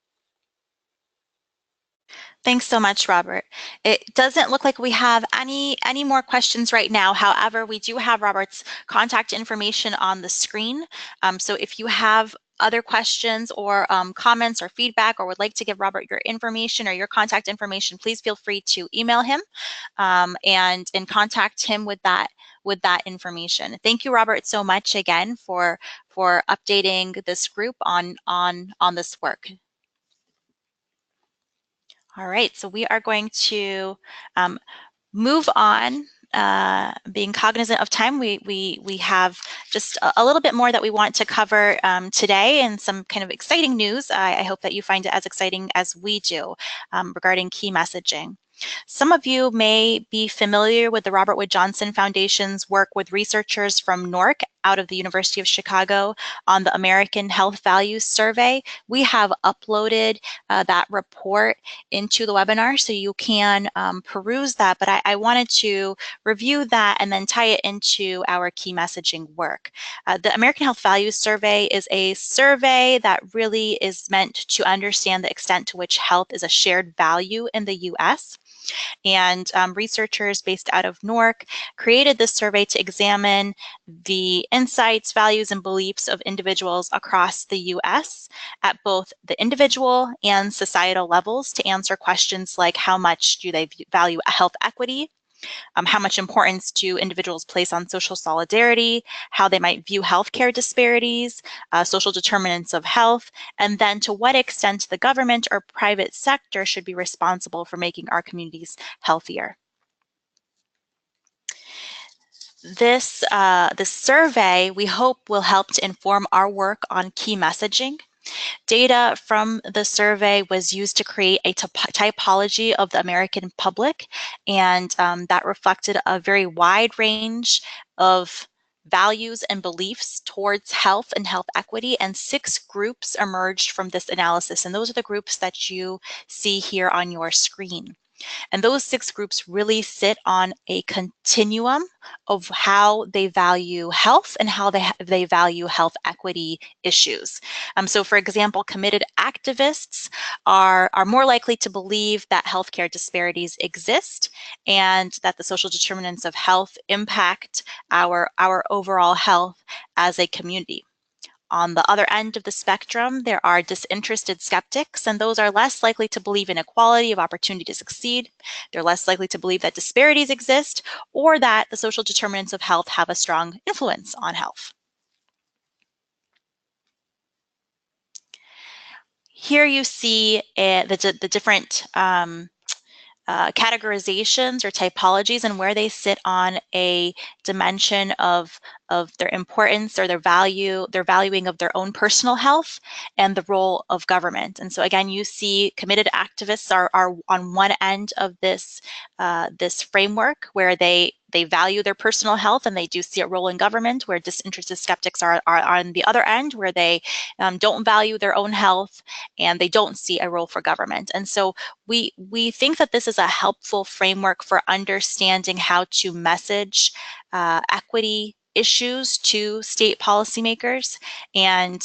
Thanks so much, Robert. It doesn't look like we have any more questions right now. However, we do have Robert's contact information on the screen. So if you have other questions or comments or feedback, or would like to give Robert your information or your contact information, please feel free to email him and contact him with that information. Thank you, Robert, so much again for updating this group on this work. All right, so we are going to move on. Being cognizant of time, we have just a little bit more that we want to cover today, and some kind of exciting news. I hope that you find it as exciting as we do regarding key messaging. Some of you may be familiar with the Robert Wood Johnson Foundation's work with researchers from NORC out of the University of Chicago on the American Health Values Survey. We have uploaded that report into the webinar, so you can peruse that, but I wanted to review that and then tie it into our key messaging work. The American Health Values Survey is a survey that really is meant to understand the extent to which health is a shared value in the U.S. And researchers based out of NORC created this survey to examine the insights, values, and beliefs of individuals across the U.S. at both the individual and societal levels to answer questions like how much do they value health equity, How much importance do individuals place on social solidarity, how they might view healthcare disparities, social determinants of health, and then to what extent the government or private sector should be responsible for making our communities healthier. This survey, we hope, will help to inform our work on key messaging. Data from the survey was used to create a typology of the American public, and that reflected a very wide range of values and beliefs towards health and health equity, and 6 groups emerged from this analysis, and those are the groups that you see here on your screen. And those 6 groups really sit on a continuum of how they value health and how they value health equity issues. So for example, committed activists are more likely to believe that healthcare disparities exist and that the social determinants of health impact our overall health as a community. On the other end of the spectrum, there are disinterested skeptics, and those are less likely to believe in equality of opportunity to succeed. They're less likely to believe that disparities exist or that the social determinants of health have a strong influence on health. Here you see the different categorizations or typologies and where they sit on a dimension of their importance or their valuing of their own personal health and the role of government. And so again, you see committed activists are on one end of this this framework where they value their personal health and they do see a role in government, where disinterested skeptics are on the other end, where they don't value their own health and they don't see a role for government. And so we think that this is a helpful framework for understanding how to message equity issues to state policymakers. And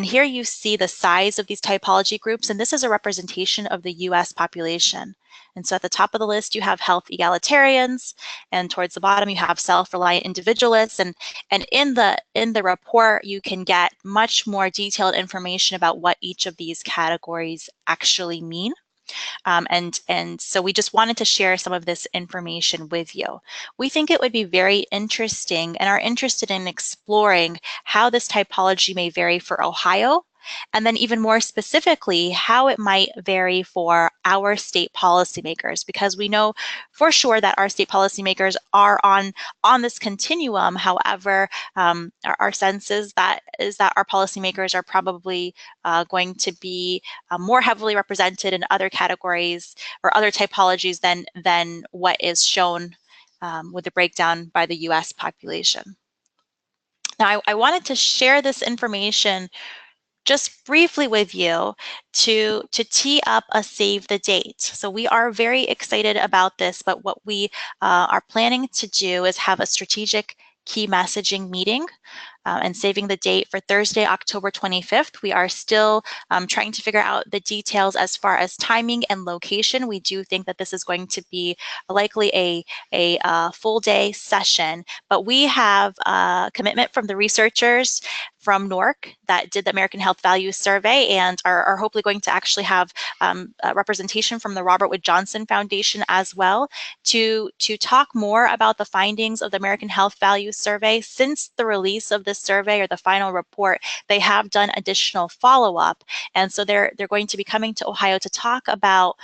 here you see the size of these typology groups, and this is a representation of the US population. And so at the top of the list, you have health egalitarians, and towards the bottom, you have self-reliant individualists. And in the report, you can get much more detailed information about what each of these categories actually mean. And so we just wanted to share some of this information with you. We think it would be very interesting and are interested in exploring how this typology may vary for Ohio, and then even more specifically, how it might vary for our state policymakers, because we know for sure that our state policymakers are on this continuum. However, our sense is that our policymakers are probably going to be more heavily represented in other categories or other typologies than what is shown with the breakdown by the US population. Now, I wanted to share this information just briefly with you to tee up a save the date. So we are very excited about this, but what we are planning to do is have a strategic key messaging meeting and saving the date for Thursday, October 25th. We are still trying to figure out the details as far as timing and location. We do think that this is going to be likely a full day session, but we have a commitment from the researchers from NORC that did the American Health Values Survey and are hopefully going to actually have representation from the Robert Wood Johnson Foundation as well to talk more about the findings of the American Health Values Survey. Since the release of this survey or the final report, they have done additional follow-up, and so they're going to be coming to Ohio to talk about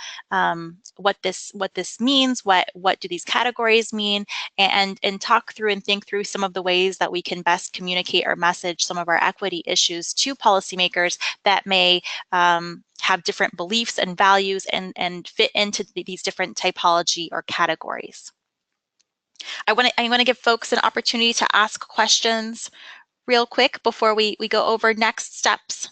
what this means, what do these categories mean, and talk through and think through some of the ways that we can best communicate or message some of our equity issues to policymakers that may have different beliefs and values and fit into these different typology or categories. I want to give folks an opportunity to ask questions real quick before we go over next steps.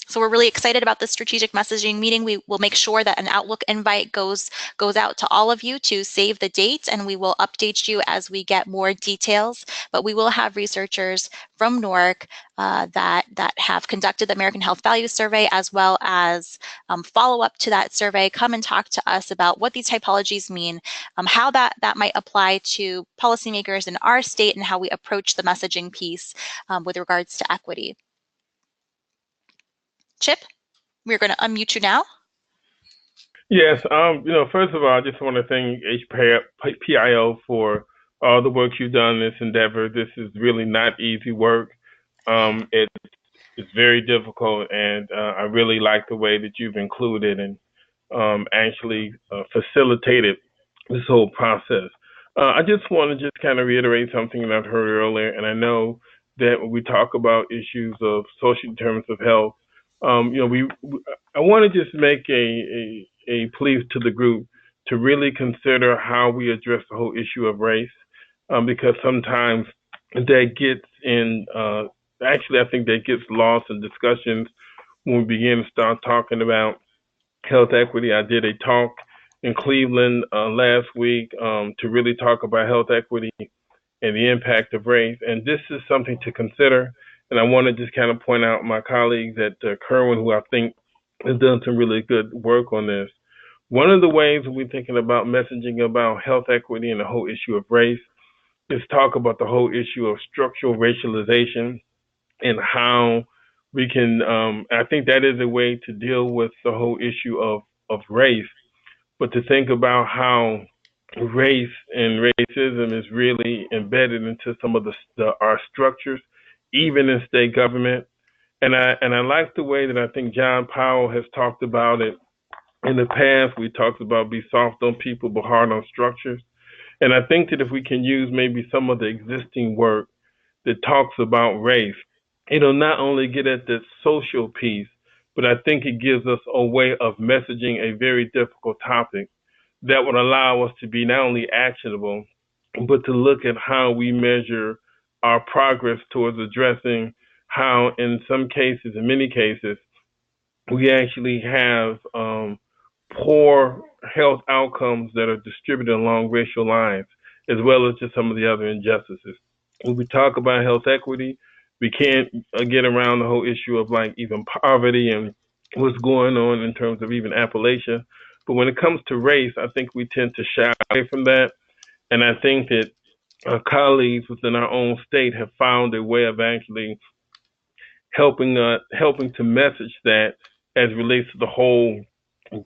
So we're really excited about this strategic messaging meeting. We will make sure that an Outlook invite goes out to all of you to save the date, and we will update you as we get more details. But we will have researchers from NORC that have conducted the American Health Values Survey, as well as follow-up to that survey, come and talk to us about what these typologies mean, how that might apply to policymakers in our state, and how we approach the messaging piece with regards to equity. Chip, we're going to unmute you now. Yes. First of all, I just want to thank HPIO for all the work you've done in this endeavor. This is really not easy work. It's very difficult, and I really like the way that you've included and actually facilitated this whole process. I just want to just kind of reiterate something that I've heard earlier, and I know that when we talk about issues of social determinants of health, I want to just make a plea to the group to really consider how we address the whole issue of race, because sometimes that gets in. Actually, I think that gets lost in discussions when we begin to start talking about health equity. I did a talk in Cleveland last week to really talk about health equity and the impact of race. And this is something to consider. And I want to just kind of point out my colleagues at Kerwin, who I think has done some really good work on this. One of the ways we're thinking about messaging about health equity and the whole issue of race is talk about the whole issue of structural racialization and how we can, I think that is a way to deal with the whole issue of race, but to think about how race and racism is really embedded into some of our structures, even in state government. And I like the way that I think John Powell has talked about it. In the past, we talked about be soft on people but hard on structures. And I think that if we can use maybe some of the existing work that talks about race, it'll not only get at the social piece, but I think it gives us a way of messaging a very difficult topic that would allow us to be not only actionable, but to look at how we measure our progress towards addressing how, in some cases, in many cases, we actually have poor health outcomes that are distributed along racial lines, as well as just some of the other injustices. When we talk about health equity, we can't get around the whole issue of like even poverty and what's going on in terms of even Appalachia. But when it comes to race, I think we tend to shy away from that. And I think that our colleagues within our own state have found a way of actually helping to message that as it relates to the whole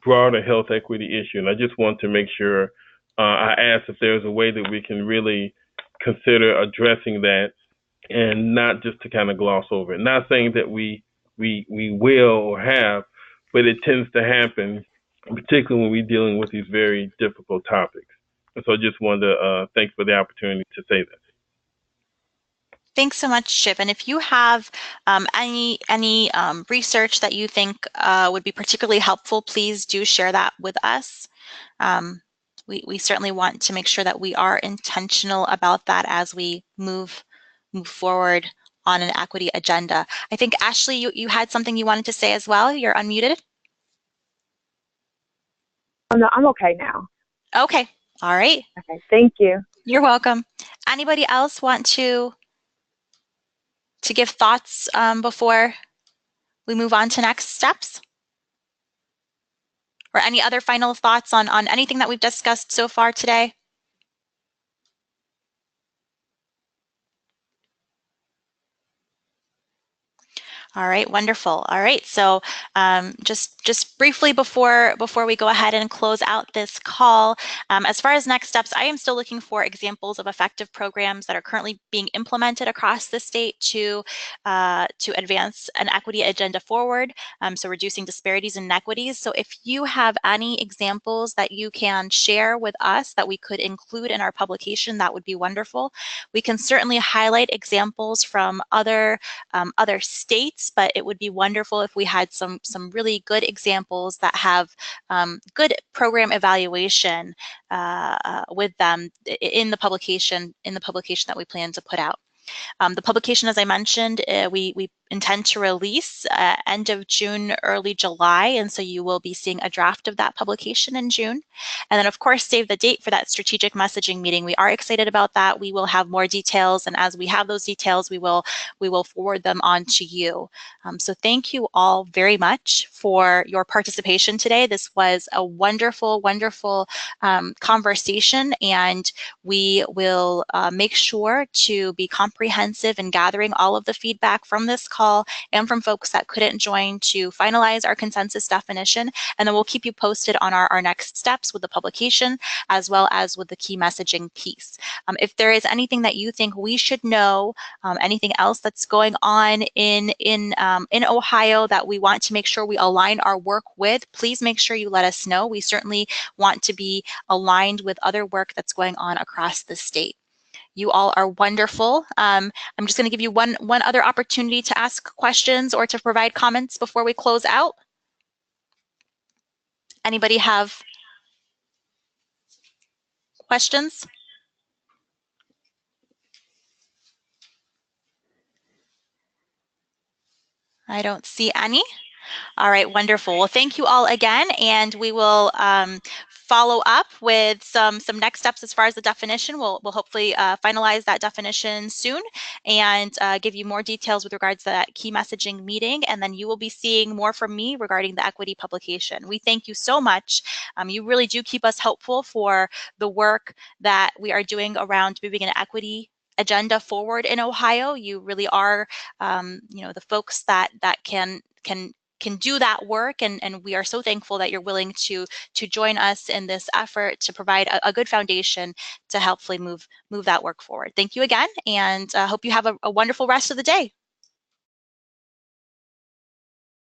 broader health equity issue. And I just want to make sure I ask if there's a way that we can really consider addressing that and not just to kind of gloss over it. Not saying that we will or have, but it tends to happen, particularly when we're dealing with these very difficult topics. And so I just wanted to thank you for the opportunity to say that. Thanks so much, Chip. And if you have any research that you think would be particularly helpful, please do share that with us. We certainly want to make sure that we are intentional about that as we move forward on an equity agenda. I think, Ashley, you had something you wanted to say as well. You're unmuted. Oh, no, I'm okay now. Okay. All right. Okay. Thank you. You're welcome. Anybody else want to give thoughts before we move on to next steps? Or any other final thoughts on anything that we've discussed so far today? All right, wonderful. All right, so just briefly before we go ahead and close out this call, as far as next steps, I am still looking for examples of effective programs that are currently being implemented across the state to advance an equity agenda forward, so reducing disparities and inequities. So if you have any examples that you can share with us that we could include in our publication, that would be wonderful. We can certainly highlight examples from other states, but it would be wonderful if we had some really good examples that have good program evaluation with them in the publication that we plan to put out. The publication, as I mentioned, we intend to release end of June, early July, and so you will be seeing a draft of that publication in June. And then, of course, save the date for that strategic messaging meeting. We are excited about that. We will have more details, and as we have those details, we will forward them on to you. So thank you all very much for your participation today. This was a wonderful, wonderful conversation, and we will make sure to be comprehensive in gathering all of the feedback from this call and from folks that couldn't join to finalize our consensus definition. And then we'll keep you posted on our next steps with the publication, as well as with the key messaging piece. If there is anything that you think we should know, anything else that's going on in Ohio that we want to make sure we align our work with, please make sure you let us know. We certainly want to be aligned with other work that's going on across the state. You all are wonderful. I'm just going to give you one other opportunity to ask questions or to provide comments before we close out. Anybody have questions? I don't see any. All right, wonderful. Well, thank you all again, and we will follow up with some next steps as far as the definition. We'll hopefully finalize that definition soon and give you more details with regards to that key messaging meeting, and then you will be seeing more from me regarding the equity publication. We thank you so much. You really do keep us hopeful for the work that we are doing around moving an equity agenda forward in Ohio. You really are, the folks that can do that work, and we are so thankful that you're willing to join us in this effort to provide a good foundation to helpfully move that work forward. Thank you again, and hope you have a wonderful rest of the day.